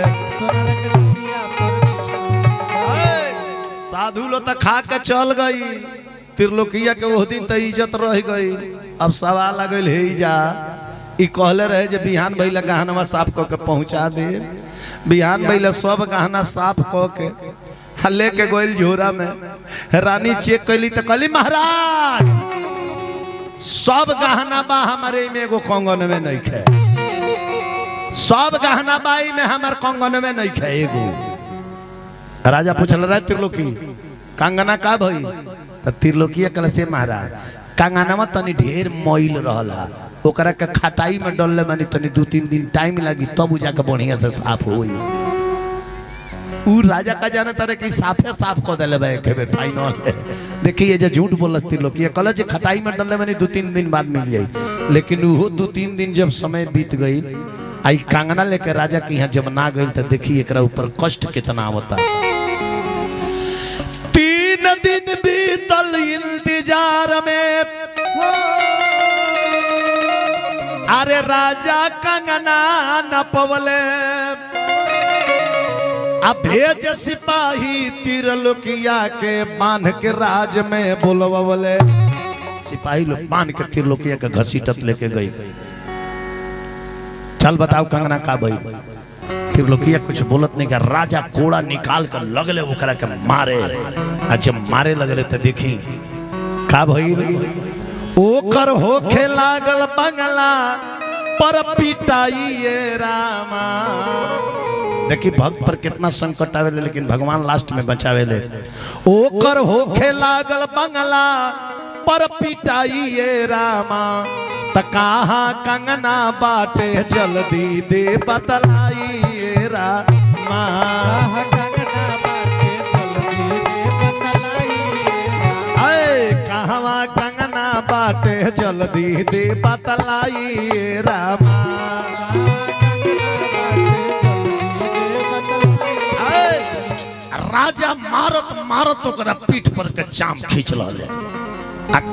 साधु लो तो खा के चल गई, त्रिलोकिया के वो दिन तो इज्जत रह गई। अब सवाल लगल है जा, ई कहले रहे जे बिहान भइला गहनवा साफ क के पहुंचा दे, बिहान भइला सब गहना साफ क के लेके गोइल झोरा में। रानी चेक कैली तो कहली महाराज सब गहना बा हमारे में, एगो कंगन में नहीं खे, सब गहना बाई में हमार कंगन में नहीं खे एगो। राजा पूछल रहे त्रिलोकी कंगना का भई? तो त्रिलोकिया कहल से महाराज कंगनवा तनी ढेर मैल रहला, ओकरा के खटाई में डलले मानी तनी 2-3 दिन टाइम लगी, तब जाके बढ़िया से साफ होई। उ राजा का जाने तारे कि साफे साफ कर देले बा एके बेर फाइनल। देखिए जे झूठ बोलत त्रिलोकिया कहल जे खटाई में डलले मानी 2-3 दिन बाद मिल जाई, लेकिन वो 2-3 दिन जब समय बीत गई, आई कंगना लेके राजा के यहाँ जब ना गई, तो देखिए एकरा ऊपर कष्ट कितना होता। 3 दिन बीतल इंतजार में, अरे राजा कंगना न पवले, आ भेज सिपाही तिरलोकिया के बांध के राज में बोलवा बोले सिपाही लोग बांध के तिरलोकिया के घसीटत लेके गई। चल बताओ कंगना का भाई तिरलोकिया कुछ बोलत नहीं, क्या राजा कोड़ा निकाल कर लगले ओकरा के मारे। अच्छा मारे लगले तो देखी का भइल ओकर होखे लागल बंगला पर पिटाई ये रामा। देखी भक्त पर कितना संकट आवेले लेकिन भगवान लास्ट में बचावेले। ओकर होखे लागल बंगला पर पिटाई ये रामा त कहाँ कंगना बाटे जल्दी दे बतलाई ये रामा। कहवा कंगना बाटे जल्दी दे बतलाई ये रामा। राजा मारत मारत ओकरा पीठ पर के चाम खींच ले।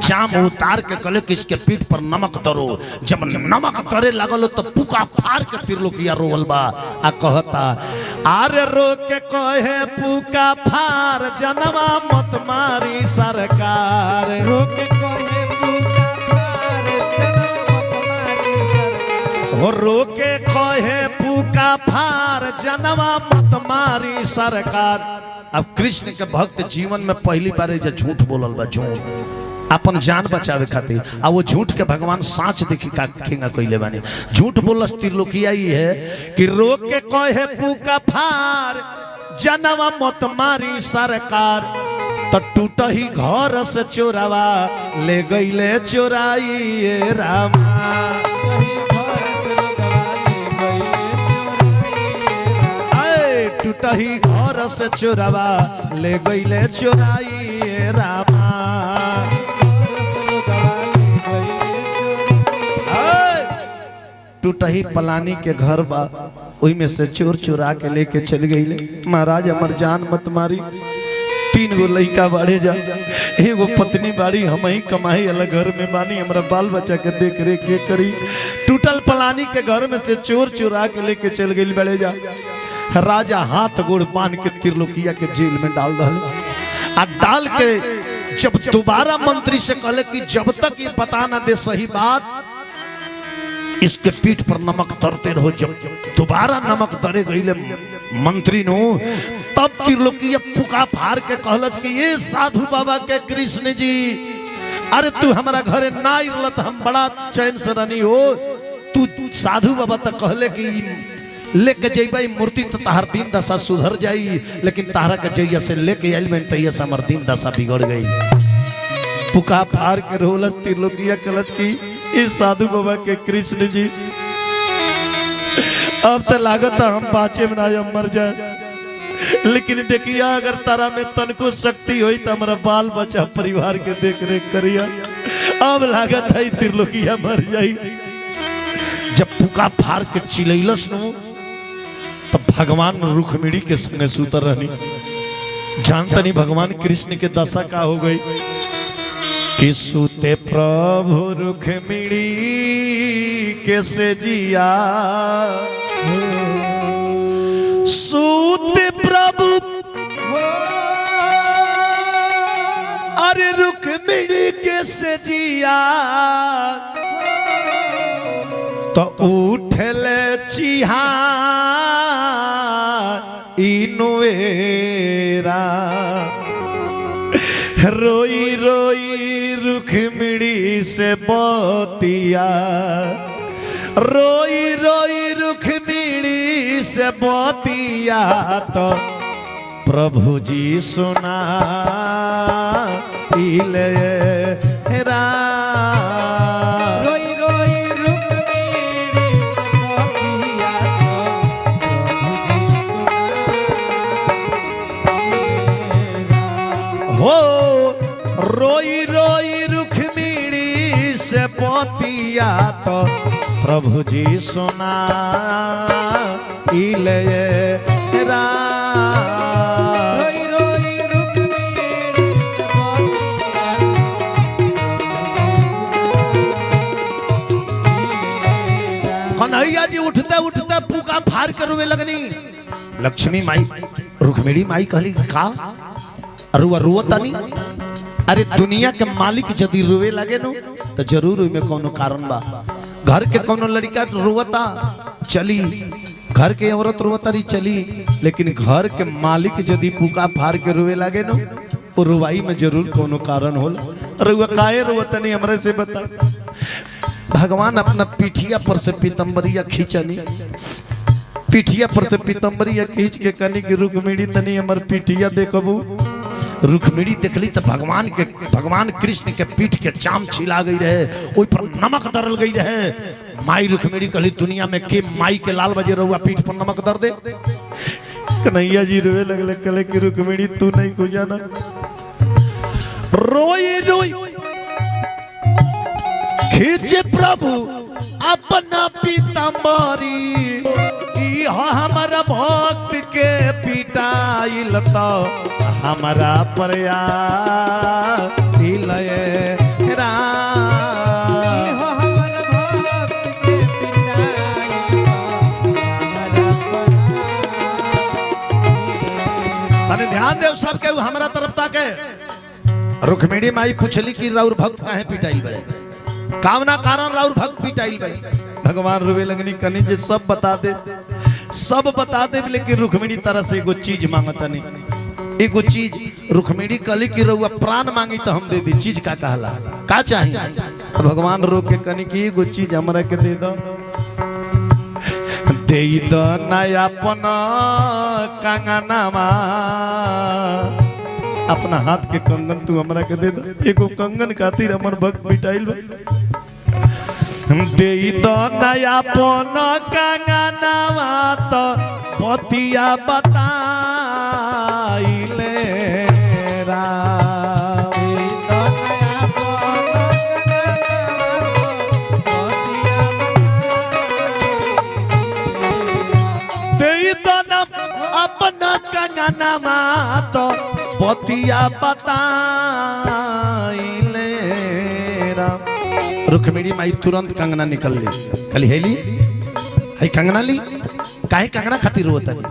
चाम उतार के कहले कि इसके पीठ पर नमक दरो। जब नमक दरे लगल तो पुका फार के तिरलोकिया रोवल बा आ कहता आरे रो के कहे पुका फार जनवा मत मारी सरकार। रो के कहे पुका फार जनवा मत मारी सरकार। हो रो के कहे पुका फार जनवा मत मारी सरकार। अब कृष्ण के भक्त जीवन में पहली बार जो झूठ बोलल बा, झूठ अपन जान बचावे खातिर, आ वो झूठ के भगवान साच देखी का खेंगा कइले बानी। झूठ बोलस तिरलोकिया ही है कि रोक के कहे पुका फार जनवा मत मारी सरकार। तो टूट ही घर से चोरावा ले गईले चोराई ये रामा। टूट ही घर से चोरावा ले गईले चोराई ये रामा। टूटही पलानी के घर बा ओही में से चोर चुरा के लेके चल गई। महाराज हमर जान मत मारी, 3 गो लड़का बाढ़े जा, एगो पत्नी बाड़ी, हम ही कमाई अलग घर में बानी, हमरा बाल बच्चा के देख रेख के करी। टूटल पलानी के घर में से चोर चुरा के लेके चल गई बड़े जा। राजा हाथ गोड़ बांध के तिरलोकिया के जेल में डाल दल। आ डाल के जब दोबारा मंत्री से कहले कि जब तक ये बता ना दे सही बात इसके पीठ पर नमक तरते रहो। जब दोबारा नमक तरे गईले मंत्री नो तब तिरलोकिया पुका फार के कहलच कि ये साधु बाबा के कृष्ण जी, अरे तू हमारा घरे ना इरलत हम बड़ा चैन से रहनी हो। तू साधु बाबा तक कहले कि लेके जइबई मूर्ति तो तहार दिन दशा सुधर जाई, लेकिन तारा के जइया से लेके आइल में तैया से हमार दिन दशा बिगड़ गई। पुका फार के रोलस तिरलोकिया कहलच कि ये साधु बाबा के कृष्ण जी, अब तो लागत हम बाँचे में ना मर जाए, लेकिन देखिया अगर तारा में तनको शक्ति हुई तो हमारा बाल बच्चा परिवार के देख रेख करिया। अब लागत है तिरलोकिया मर जाई। जब पुका फार के चिलैलस नु तब भगवान रुक्मिणी के संग सुतर रहनी। जानता नहीं भगवान कृष्ण के दशा का हो गई कि सूते प्रभु रुक्मिणी कैसे जिया। सूते प्रभु अरे रुक्मिणी कैसे जिया तो उठले चिहा इनुएरा। रोई रोई रुक्मिणी से बतिया, रोई रोई रुक्मिणी से बतिया तो प्रभु जी सुना इले रा। रोई रोई रुक्मिणी से बतिया तो हो रोई रोई रुक्मिणी से बतिया तो प्रभु जी सुना इले रा। रोई रोई रुक्मिणी से कन्हैया जी उठते उठते पुका फार कर रोवे लगनी। लक्ष्मी माई रुक्मिणी माई कहली का रुआ रुवता नहीं। अरे दुनिया के मालिक यदि रोवे लगे नो तो जरूर में कोनो कारण बा। घर के कोनो लड़का रोवता चली, घर के औरत रोवता रही चली, लेकिन घर के मालिक यदि पुका फाड़ के रोवे लगे नो वो रुवाई में जरूर कोनो कारण होला। अरे वह काहे रोवता नहीं हमरे से बता। भगवान अपना पीठिया पर से पीतम्बरिया खींचनी, पीठिया पर से पीतम्बरिया खींच के कनी की रुक्मिणी तनी हमर पीठिया देखबू। रुक्मिणी देखली तो भगवान कृष्ण के पीठ के चाम छिला गई रहे, ओई पर नमक दरल गई रहे। माई रुक्मिणी कहली दुनिया में के माई के लाल बजे रहुआ पीठ पर नमक दर दे। कन्हैया जी रोए लगले, कहले कि रुक्मिणी तू नहीं को जाना। रोई रोई खींचे प्रभु अपना पीताम्बरी, हमारा भक्त के पिटाइल तो हमारा परया तने ध्यान देव सब के हमारा तरफ ताके। रुक्मिणी माई पूछली कि राउर भक्त काहे पिटाइल बड़े, कामना कारण राउर भक्त पिटाइल बड़े। भगवान रोवे लगनी कनी जे सब बता दे, सब बता दे, लेकिन रुक्मिणी तरह से एगो चीज मांगता नहीं। एगो चीज रुक्मिणी कहली कि रउआ प्राण मांगी तो हम दे दी, चीज का कहला का चाहिए। भगवान रो के कनी कि एगो चीज हमरा के दे दो, दे दो नयापन कंगनवा, अपना हाथ के कंगन तू हमरा के दे दो। एगो कंगन खातिर हमर भक्त पिटाइल दे दो नयापन कंगनवा तो पतिया बताइले राम। दे दो न अपना कंगनवा तो पतिया बताइले राम। रुक्मिणी माई तुरंत कंगना निकल ली, कहली हेली है कंगना ली, काहे कंगना खातिर रोता नहीं।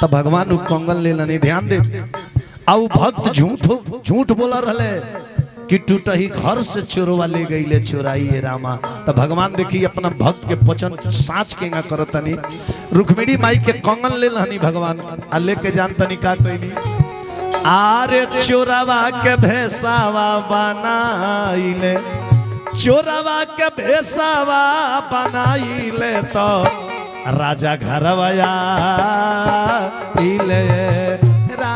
तब भगवान कंगन ले लनी। ध्यान दे, आउ भक्त झूठ बोला रहे कि टूटही घर से चोरवा ले गई ले चोराई है रामा। तब भगवान देखी अपना भक्त के वचन साँच के करतनी। रुक्मिणी माई के कंगन ले लनी भगवान, आ लेके जानतनी का कहनी, आरे चोरावा के भेसावा बनाइले, चोरावा के भेसावा बनाइले तो राजा घरवया इले रा।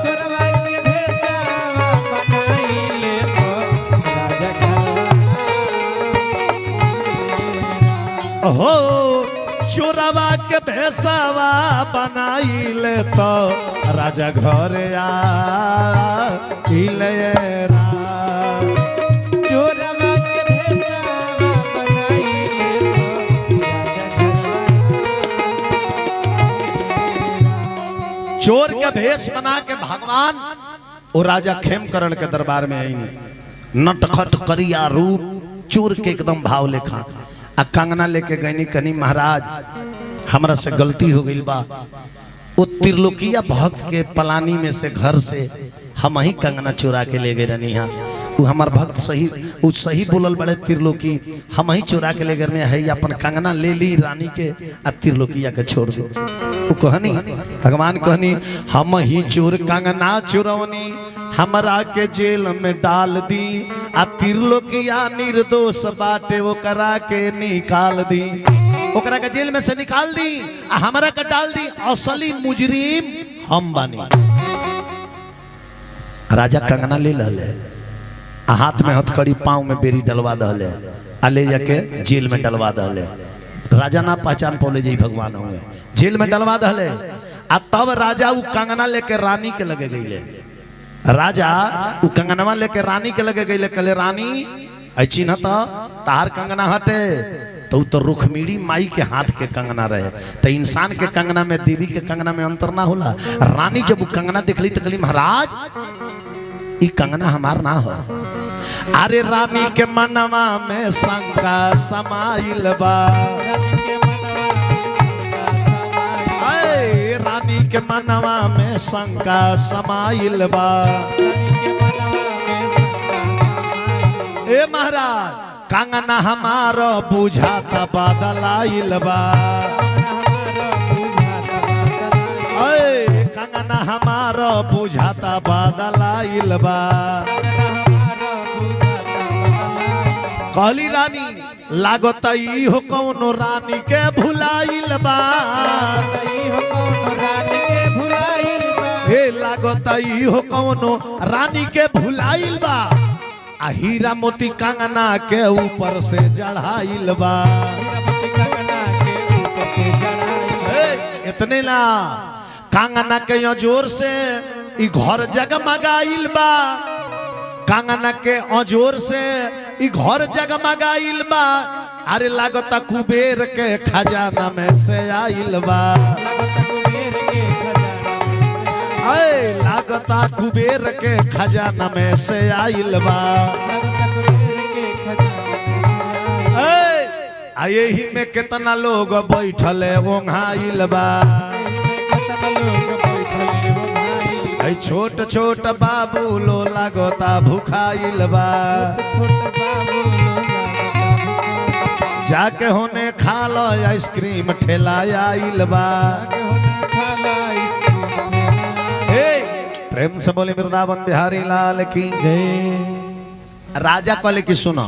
चोरवा के भेसावा बनाइले तो राजा हो, चोरावा के भेसावा बनाइले तो राजा घरे आ इले रा। चोरवा के भेसावा बनाइले तो चोर का भेष बना के भगवान और राजा खेमकरण के दरबार में आई, नटखट करिया रूप चोर के एकदम भाव लेखा, आ कंगना लेके गईनी कनी महाराज हमरा से गलती हो गई बा। वो त्रिलोकिया भक्त के पलानी में से घर से हम ही कंगना चुरा के ले गए रहनी। हाँ वो हमार भक्त सही बोलल बड़े त्रिलोकी, हम ही चुरा के ले गए है, अपन कंगना ले ली रानी के आ त्रिलोकिया के छोड़ दो। वो कहनी भगवान कहनी हम ही चोर कंगना चुरौनी, हमरा के जेल में डाल दी, आ त्रिलोकिया निर्दोष बाटे वो करा के निकाल दी। ओकरा के जेल में से निकाल दी आ हमरा के डाल दी, असली मुजरिम हम बानी। राजा कंगना ले लले, हाथ में हथकड़ी, पाँव में बेरी डलवा दले, आ ले जाके जेल में डलवा दले। राजा ना पहचान पौले जी भगवान होंगे, जेल में डलवा दले। आ तब राजा वो कंगना लेके रानी के लगे गईले। राजा वो कंगनवा लेके रानी के लगे गईले, कहले रानी ऐ चिन्ह तो तार कंगना हटे, तो रुक्मिणी माई के हाथ के कंगना रहे। तो इंसान के कंगना में देवी के कंगना में अंतर ना होला। रानी जब वो कंगना देखली तो कहली महाराज ई कंगना हमार ना हो। अरे रानी के मनवा में शंका समाइल बा, ऐ रानी के मनवा में शंका समाइल बा। ए महाराज कंगना हमारो बुझाता बादल आइल बा। ऐ कंगना हमारो बुझाता बादल आइल बा। कहली रानी लागत ई हो कौनो रानी के भुलाइल बा। हे लागत ई हो कौनो रानी के भुलाइल बा। आ हीरा मोती कंगना के ऊपर से चढ़ाइल बा। इतने ना कंगना के जोर से ई घर जगमगाइल बा। कंगना के अजोर से ई घर जगमगाइल बा। अरे लागता कुबेर के खजाना में से आइल बा। अरे लागता कुबेर के खजाना में से आइल बा। यही में कितना लोग बैठल ओंघाइल बा। छोट छोट बाबू लो लागता भूखाइल बा। जाके होने खा लो आइसक्रीम ठेला आइल बा। प्रेम से बोले वृंदावन बिहारी लाल की जय। राजा कहले कि सुनो,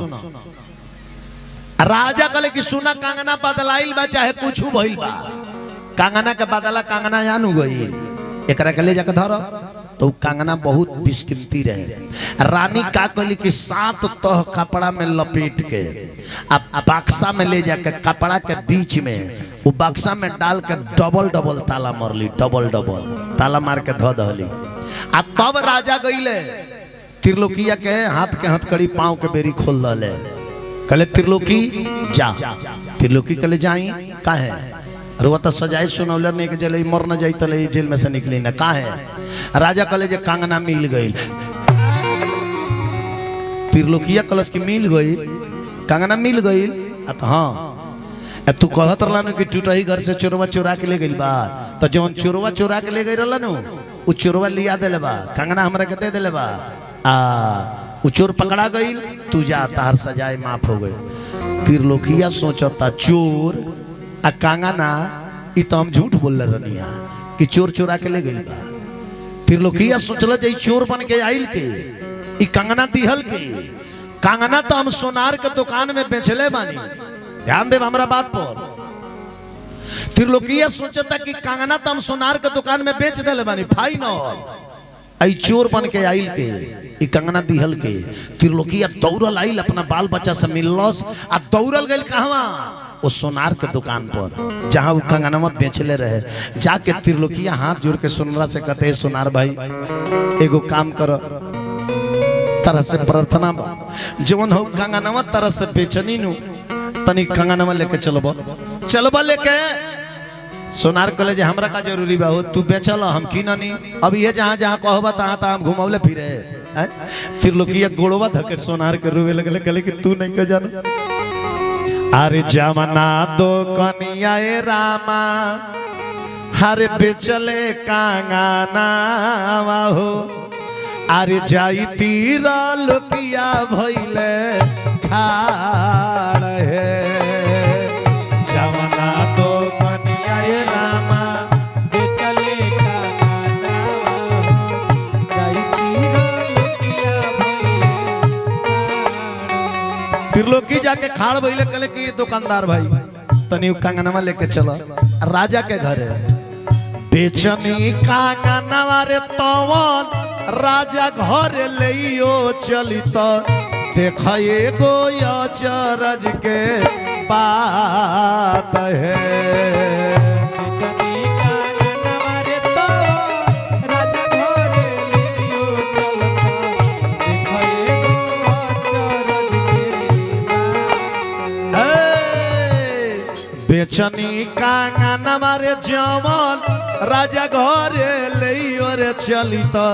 राजा कहले कि सुना कंगना बदलाइल बा चाहे कुछ भइल बा। कंगना के बदला कंगना यानु गई। एकरा के ले जाके धरो तो कंगना बहुत बिस्किमती रहे। रानी का कहली कि 7 तह कपड़ा में लपेट के अब बक्सा में ले जाके कपड़ा के बीच में वो बक्सा में डाल के डबल डबल ताला मारली। डबल डबल ताला मार के धो दहली। आ तब राजा गईले त्रिलोकिया के हथकड़ी पांव के बेरी खोल दले। कहले त्रिलोकी जा। त्रिलोकी कहले जाई काहे? रुआ तो सजाए सुनौलर नहीं के जले मर न जाई तले जेल में से निकली ना काहे? राजा कहले जे कंगना मिल गई। त्रिलोकिया कलश की मिल गई, कंगना मिल गई। हाँ तू कहत रहला कि टूटही घर से चोरवा चोरा के ले गई बा। तो जौन चोरवा चोरा के ले गई रहला नु उ चोरवा लिया देले बा। कंगना हमरा के दे देले बा। उ चोर पकड़ा गई, तू जा तार सजाए माफ हो गई। त्रिलोकिया सोचता चोर आ कंगना ई तो हम झूठ बोल रनिया कि चोर चोरा के ले गई बा। त्रिलोकिया सोचल जे चोर बन के आइल के ई कंगना दिहल के। कंगना तो हम सोनार के दुकान में बेचले बानी। ध्यान दे हमरा बात पर। त्रिलोकिया सोचता कि कंगना तो हम सोनार के दुकान में बेच देले बानी फाइनल। आई चोर बन के आइल के ई कंगना दिहल के। त्रिलोकिया दौड़ल आइल अपना बाल बच्चा से मिललस आ दौड़ल गइल कहवा? वो सोनार के दुकान पर जहाँ वो कंगनवा बेचले रहे। जाके त्रिलोकिया हाथ जोड़ के सोनार से कहते हैं सोनार भाई एगो काम करो, तरह से प्रार्थना बा जवन हो कंगनवा तरह से बेचनी नु तनी कंगनवा लेके चलबा लेके। सोनार कहले जे हमरा का जरूरी बा हो तू बेचल हम की नहीं। अब ये जहाँ जहाँ कहबा तहाँ तहाँ हम घुमौले फिरे। त्रिलोकिया गोड़वा धके सोनार के रोवे लगले कहले कि तू नहीं के जाना। अरे जमना दो कनिया रामा हरे बेचले कंगना हो। अरे जाई तीरा लोकिया भइले खाड़ है। जमना दो कनिया रामा बेचले कंगना जाई तीरा लोकिया भइले। त्रिलोकी जाके खाड़ भइले कहले कि दुकानदार भाई तनी कंगनवा लेके चलो राजा के घरे। बेचनी कंगनवा रे तवन राजा घर लियो चली तो देख एगो अचरज के बात है। बेचनी कंगनवा रे जवन राजा घरे लियो रे चली तो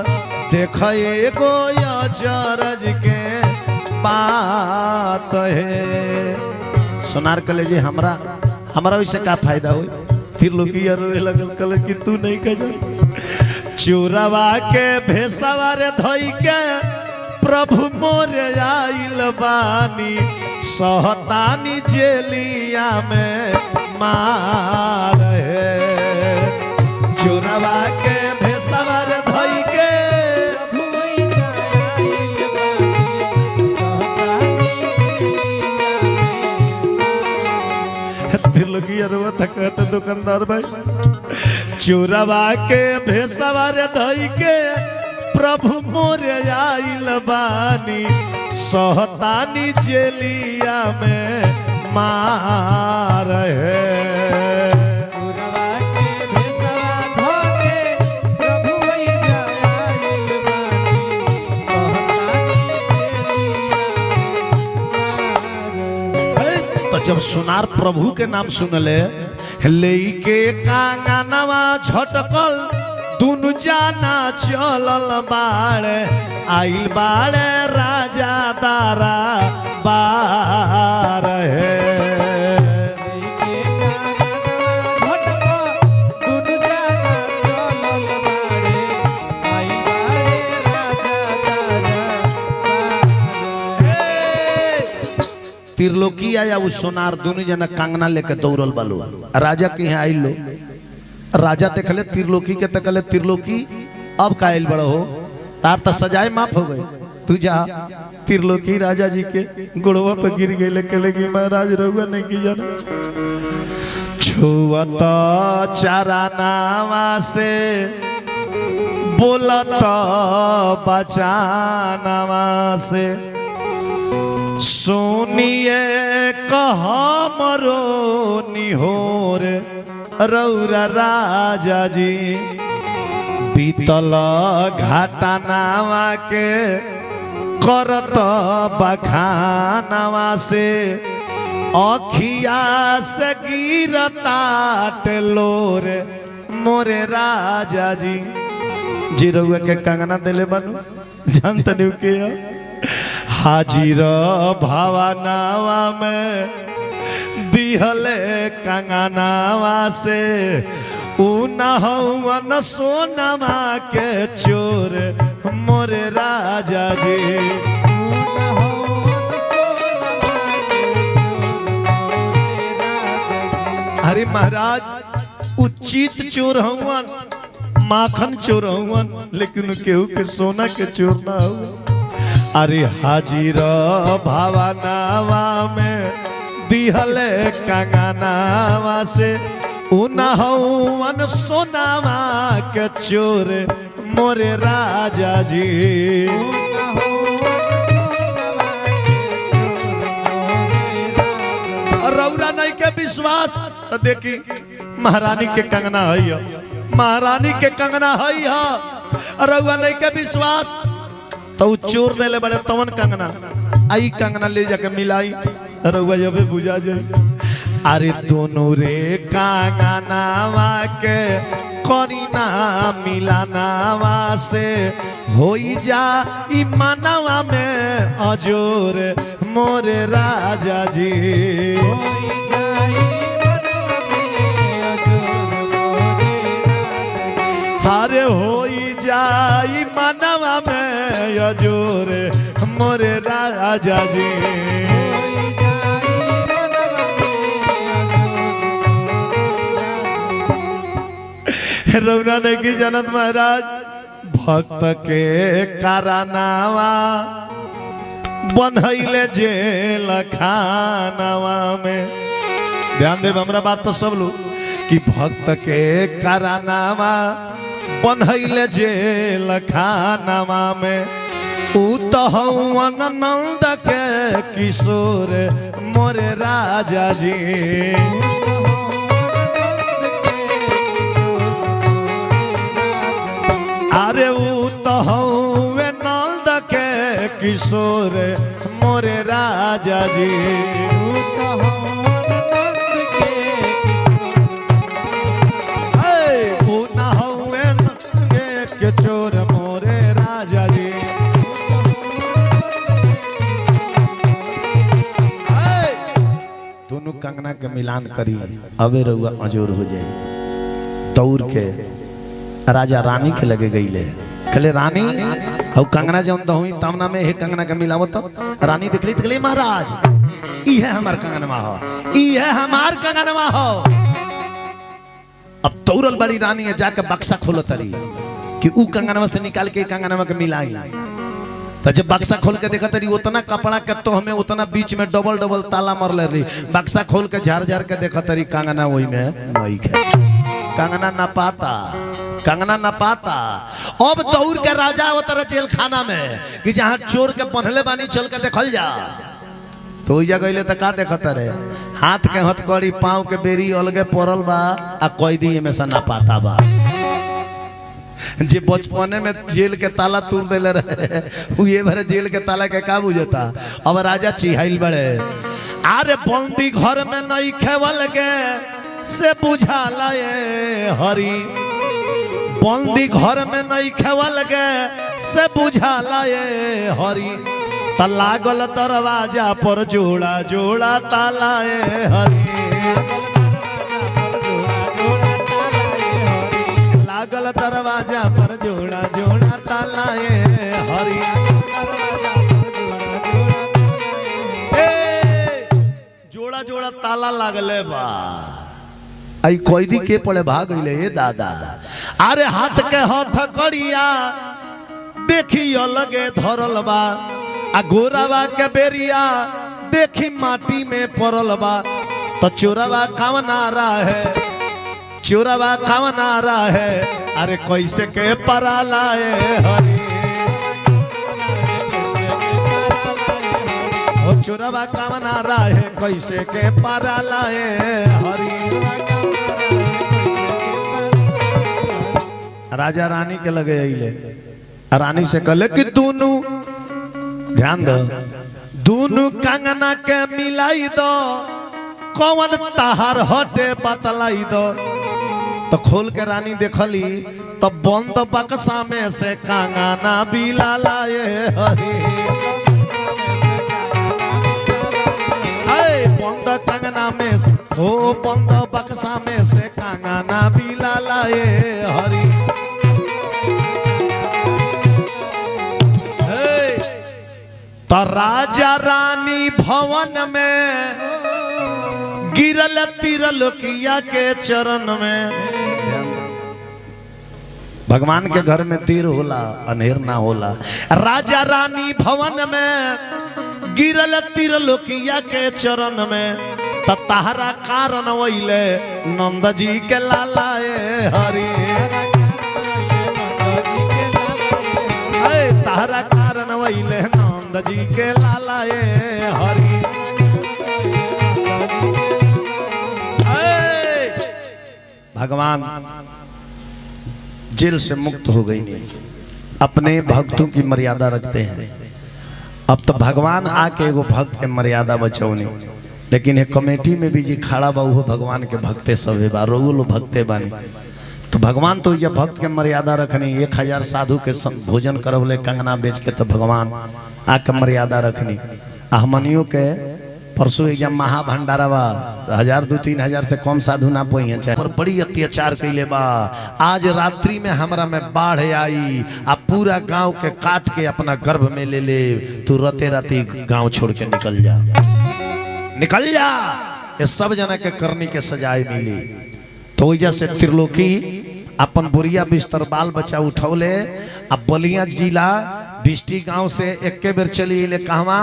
देख एगो अचरज के बात है। सोनार कहले जी हमरा वैसे का फायदा हो? त्रिलोकी रोवे लगल कल कि तू नहीं कह चोरवा के भेसवा रे धोई के प्रभु मोरे आइल बानी सहतानी जेलिया में मार है चोरवा के भेसवा रे धोई के कहते दुकानदार भाई चोरवा के भेसवा रे धोई के प्रभु मोरे आइल बानी सहतानी जेलिया में मार है चोरवा के भेसवा धोके प्रभु वैया आइल बानी सहतानी जेलिया। तो जब सुनार प्रभु के नाम सुनले लेके कांगनवा झटकल दुनु जाना चलल बाड़े आइल बाड़े राजा दारा बार है त्रिलोकी आया वो सोनार दोनों जना कंगना लेके दौड़ल बालो राजा के यहाँ आइल लो राजा देखले त्रिलोकी के तकले त्रिलोकी अब का आइल बड़ा हो तार तो सजाए माफ हो गए तू जा त्रिलोकी राजा जी के गुड़वा पे गिर गए लेके लगी महाराज रहुआ नहीं की जाना छुअता चारानावा से बोलता बचानावा से सुनिए कहा मरो निहोर रौरा राजा जी बीतल घाटानावा के करत बखानावा से अखिया से गिरता टेलोर मोरे राजा जी जी रउआ के कंगना दिले बनू जानत नहीं के हाजिर भावनावा में दिहले कंगनावा से उन सोनामा के चोर मोरे राजा जी अरे महाराज उचित चोर हवन माखन चोर हवन लेकिन केहू के सोना के चोर ना हुआ अरे हाजिर भावनावा में दिहले कंगनावा से उन सोनावा के चोर मोरे राजा जी रौरा नहीं के विश्वास तो देखी महारानी के कंगना है महारानी के कंगना है रौरा नहीं के विश्वास तो चोर देले बड़े तवन कंगना आई कंगना ले जाके मिलाई रउआ जब बुझा जाए अरे दोनों रे कंगनावा के करीना मिलानावा से होई जा ई मानवा में अजोर मोरे राजा जी अरे होई जाई मानवा में अजोर मोरे राजा जी रौना ने की जनत महाराज भक्त के कारनावा बनैले जेल खानावा में ध्यान देव हमरा बात पर सब लोग कि भक्त के कारनावा बनैले जेल खानावा में उतहवन नंद के किशोर मोरे राजा जी अरे उतहवे नंद के किशोर मोरे राजा जी के चोर मोरे राजा जी दोनों कंगना कंगना के मिलान करी अबे रउआ अजोर हो जाई। दौड़ के राजा रानी के लगे गईले, कहले रानी हौ कंगना जौन तो हुई तमना में हे कंगना के मिलावत। रानी देखली तो कहली महाराज ई है हमार कंगनवा हो, ई है हमार कंगनवा हो। अब दौड़ल बड़ी रानी है जाके बक्सा खोलो तरी कि ऊ कंगनवा से निकाल के कंगनवा के मिलाई। तो जब बक्सा खोल के देखा तरी उतना कपड़ा के तो हमें उतना बीच में डबल डबल ताला मरले रही। बक्सा खोल के झार झार के देखा तरी कंगना वही में नहीं है। कंगना ना पाता, कंगना ना पाता। अब दौड़ के राजा उतर जेल खाना में कि जहाँ चोर के पहले बानी चल के देखल जा। तो गईले तो का देखत रे हाथ के हथकड़ी पाँव के बेरी अलगे पड़ल बा आ कैदी में से ना पाता बा। जे बचपने में जेल के ताला तोड़ देले रहे ये भरे जेल के ताला के का बुझता। अब राजा चिहाइल बड़े अरे बंदी घर में नहीं खेवल के से बुझाला ये हरी, बंदी घर में नहीं खेवल के से बुझाला ये हरी। त लागल दरवाजा पर जोड़ा जोड़ा ताला ये हरी, लागल दरवाजा पर जोड़ा जोड़ा ताला ये हरी। जोड़ा जोड़ा ताला लागले बा। आई कैदी के पड़े भाग गईले ये दादा। अरे हाथ के हथकड़िया देखी अलगे धरल बा आ गोरावा के बेरिया देखी माटी में पड़ल बा। तो चोरवा कावना रहा है, चोरवा कावना रहा है। अरे कैसे के परा लाए हरी, ओ चोरवा कावना रहा है कैसे के परा लाए हरी। राजा रानी के लगे अइले, रानी से कहले कि दोनों ध्यान दो, दोनों कंगना के मिलाई दो, कौन ताहार हटे बतलाई दो। तो खोल के रानी देखली तो बंद बक्सा में से कंगना बिला लाए हरी। बंद कंगना में से ओ बंद बक्सा में से कंगना बिला लाए हरी। तो राजा रानी भवन में गिरल तिरल किया के चरण में। भगवान के घर में तीर होला अनहेर ना होला। राजा रानी भवन में गिरल तिरल किया के चरण में। तहरा कारण वैले नंद जी के लालाए हरी, तहरा कारण वैले नंद जी के लालाए हरी। भगवान जेल से मुक्त हो गई नहीं, अपने भक्तों की मर्यादा रखते हैं। अब तो भगवान आके एगो भक्त के मर्यादा बचौनी, लेकिन ये कमेटी में भी जी खड़ा बा वो भगवान के भक्ते सभे बा, रोगो लो भक्ते बानी। तो भगवान तो ये भक्त के मर्यादा रखनी, 1000 साधु के भोजन करवले कंगना बेच के, तो भगवान आके मर्यादा रखनी। अहमनियों के परसों जब महाभंडारा बा 1000 2 3 हजार से कम साधु ना पोई है, पर बड़ी अत्याचार कैले बा। आज रात्रि में हमरा में बाढ़ आई, आप पूरा गांव के काट के अपना गर्भ में ले ले, तू रते राती गांव छोड़ के निकल जा, निकल जा। ये सब जना के करनी के सजाए मिली। तो वजह से त्रिलोकी अपन बुरिया बिस्तर बाल बच्चा उठौले। अब बलिया जिला बिस्टी गांव से एक के बेर चली ले कहवा,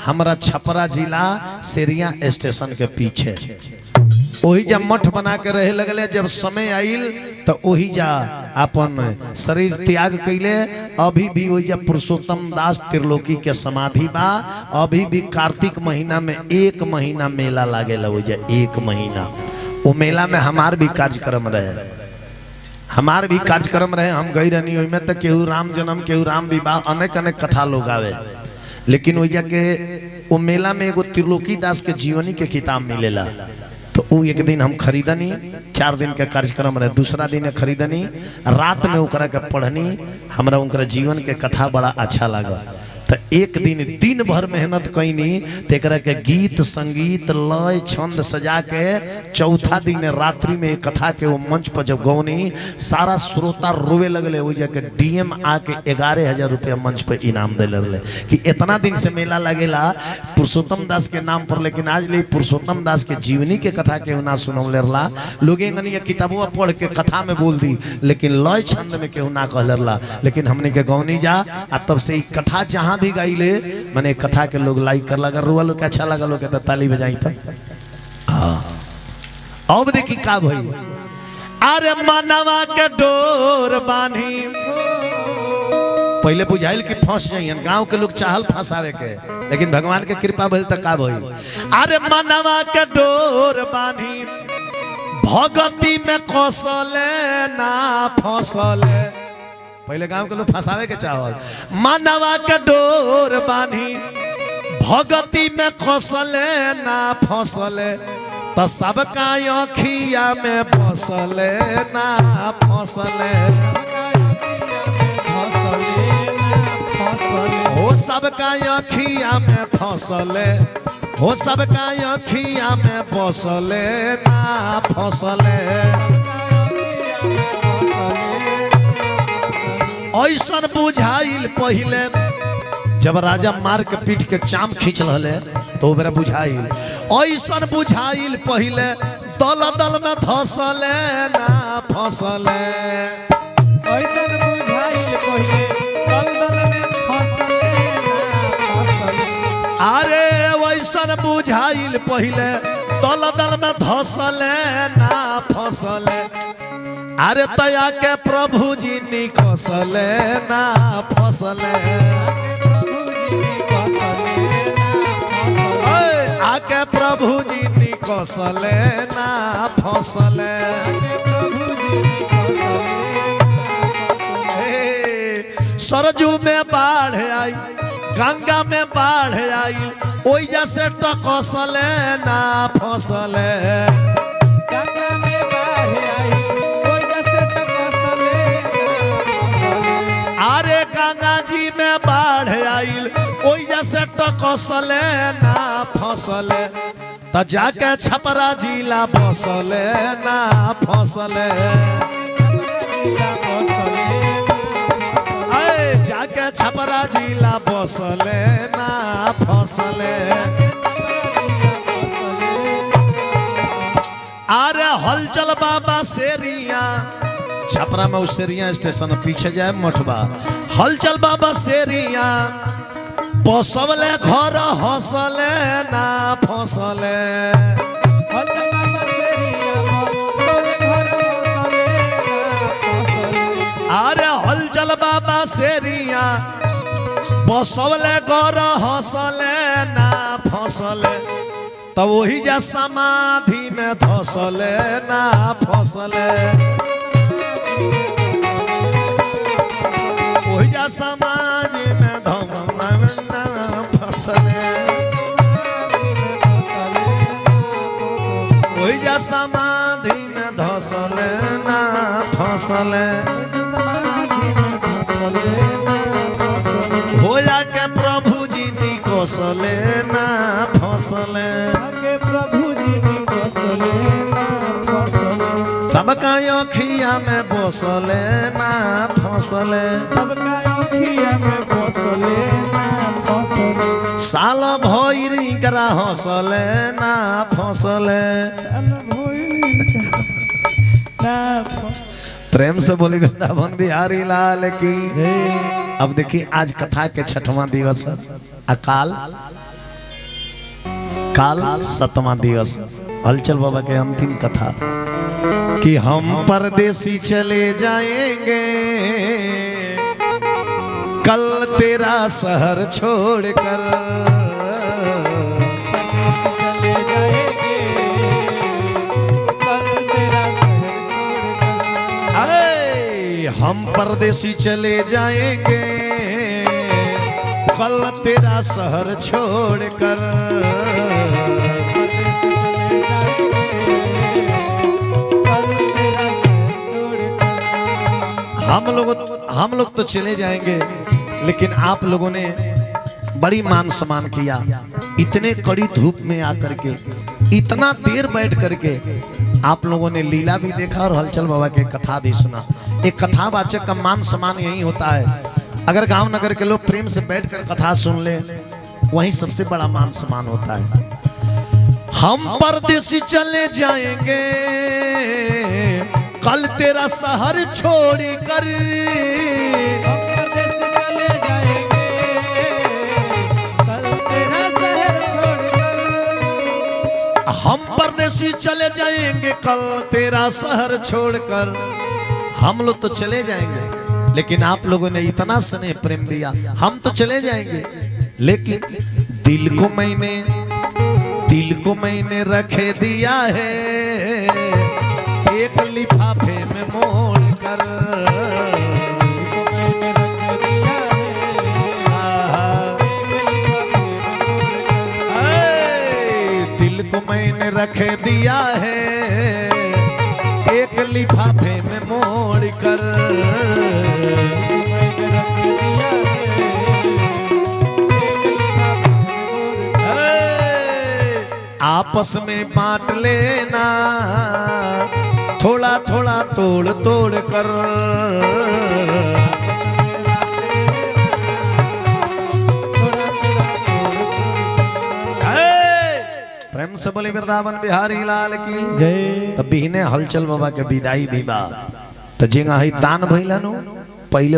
हमारा छपरा जिला सेरिया स्टेशन के पीछे। वही जब मठ बना के रहे लगले, जब समय आइल तो वही जा अपन शरीर त्याग कैले। अभी भी वही जब पुरुषोत्तम दास त्रिलोकी के समाधि बा। अभी भी कार्तिक महीना में 1 महीना मेला लागेला, वही जा 1 महीना। वो मेला में हमार भी कार्यक्रम रहे, हमार भी कार्यक्रम रहे, हम गई रहनी। वही में तो केहू राम जन्म, केहू राम विवाह, अनेक अनेक कथा लोग आवे। लेकिन वही के वो मेला में एगो त्रिलोकी दास के जीवनी के किताब मिलेला। तो वो एक दिन हम खरीदनी, 4 दिन के कार्यक्रम रहे। दूसरा दिन खरीदनी, रात में ओकरा के पढ़नी। हमरा उनका जीवन के कथा बड़ा अच्छा लगा। तो एक दिन भर मेहनत कैनी तेकरा के गीत संगीत लय छंद सजा के चौथा दिन रात्रि में कथा के वो मंच पर जब गौनी सारा श्रोता रोवे लगले। वो जाके डीएम आके 11,000 रुपया मंच पे इनाम दे लगले कि इतना दिन से मेला लगेला पुरुषोत्तम दास के नाम पर, लेकिन आज ले पुरुषोत्तम दास के जीवनी के कथा के ना सुनौले रला। लोग किताबों पढ़ के कथा में बोल दी, लेकिन लय छंद में केहू ना कहला। लेकिन हमने के गौनी जा आ तब से कथा जहाँ भी गाइले मैंने कथा के लोग लाइक कर लगा, रुआ लोग अच्छा लगा, लोग तो ताली बजाई था। अब देखी का भई, अरे मनवा के डोर बांधी, पहले बुझाइल कि फंस जाइए, गांव के लोग चाहल फंसावे के, लेकिन भगवान के कृपा भइल त का भइल। अरे मनवा के डोर बांधी भगती में कौशले ना फसले, पहले गांव के लोग फंसावे के चाहल। मनवा के डोर बांधी भगती में कौशले ना फसले, तो सबका अखिया में फसले ना फसले, हो सबका अखिया में फसले, हो सबका अखिया में फसले ना फसले। ऐसन बुझाइल पहले जब राजा मार के पीठ के चाम खींच रहे तो मेरा बुझाइल, ऐसन बुझाइल पहले दल दल में धसले ना फसले, ऐसन बुझाइल पहिले दल दल में फसले ना फसले। अरे वैसन बुझाइल पहले दल दल में धसले ना फसले, अरे तया के प्रभु जी निकसले ना फसले, आके प्रभु जी निकसले ना फसले। सरजू में बाढ़ आई, गंगा में बाढ़ आई, ओई जैसे टकसले ना फसले, गंगा में बाढ़ आई, ओई जैसे टकसले ना फसले। अरे गंगा जी में बाढ़ आई, ओई जैसे टकसले ना फसले, त जाके छपरा जिला बसले ना फसले, जाके छपरा जिला बसले ना फसले। अरे हलचल बाबा शेरिया, छपरा में उस शेरिया स्टेशन पीछे जाए मठबा, हलचल बाबा शेरिया बसवले घर हंसले ना फसले, अरे हलचल बाबा शेरिया बसवले घर हंसले ना फसले, तब वही जा समाधि में धसले ना फसले, वही जा समाधि में ना फसले, वही जा समाधि में धसले ना फसले, हो जाके प्रभु जी निकसले ना फसले, प्रभु जी निकसले ना फसले। सबका अखिया में बसले ना फसले, सबका अखिया में बसले ना फसले, साल भइरी करा हंसले ना फसले। प्रेम से बोली वृंदावन बिहारी लाल की। अब देखिए आज कथा के 6वां दिवस है, अकाल काल 7वां दिवस, हलचल बाबा के अंतिम कथा कि हम परदेसी चले जाएंगे कल तेरा शहर छोड़कर, हम परदेसी चले जाएंगे कल तेरा शहर छोड़कर, हम लोग तो चले जाएंगे, लेकिन आप लोगों ने बड़ी मान सम्मान किया। इतने कड़ी धूप में आकर के इतना देर बैठ करके आप लोगों ने लीला भी देखा और हलचल बाबा के कथा भी सुना। एक कथावाचक का मान सम्मान यही होता है। अगर गांव नगर के लोग प्रेम से बैठकर कथा सुन ले, वही सबसे बड़ा मान सम्मान होता है। हम परदेसी चले जाएंगे कल तेरा शहर छोड़ कर, हम परदेसी चले जाएंगे कल तेरा शहर छोड़कर। हम लोग तो चले जाएंगे, लेकिन आप लोगों ने इतना स्नेह प्रेम दिया, हम तो चले जाएंगे, लेकिन दिल को मैंने रखे दिया है एक लिफाफे में मोड़ कर। दिल को मैंने रख दिया है एक लिफाफे में मोड़ कर। आपस में बांट लेना थोड़ा थोड़ा तोड़ तोड़ कर। प्रेम से बोले वृंदावन बिहारी लाल की जय। तब बिहने हलचल बाबा के विदाई भी बा। तो जिंगा ही दान भइला नु पहले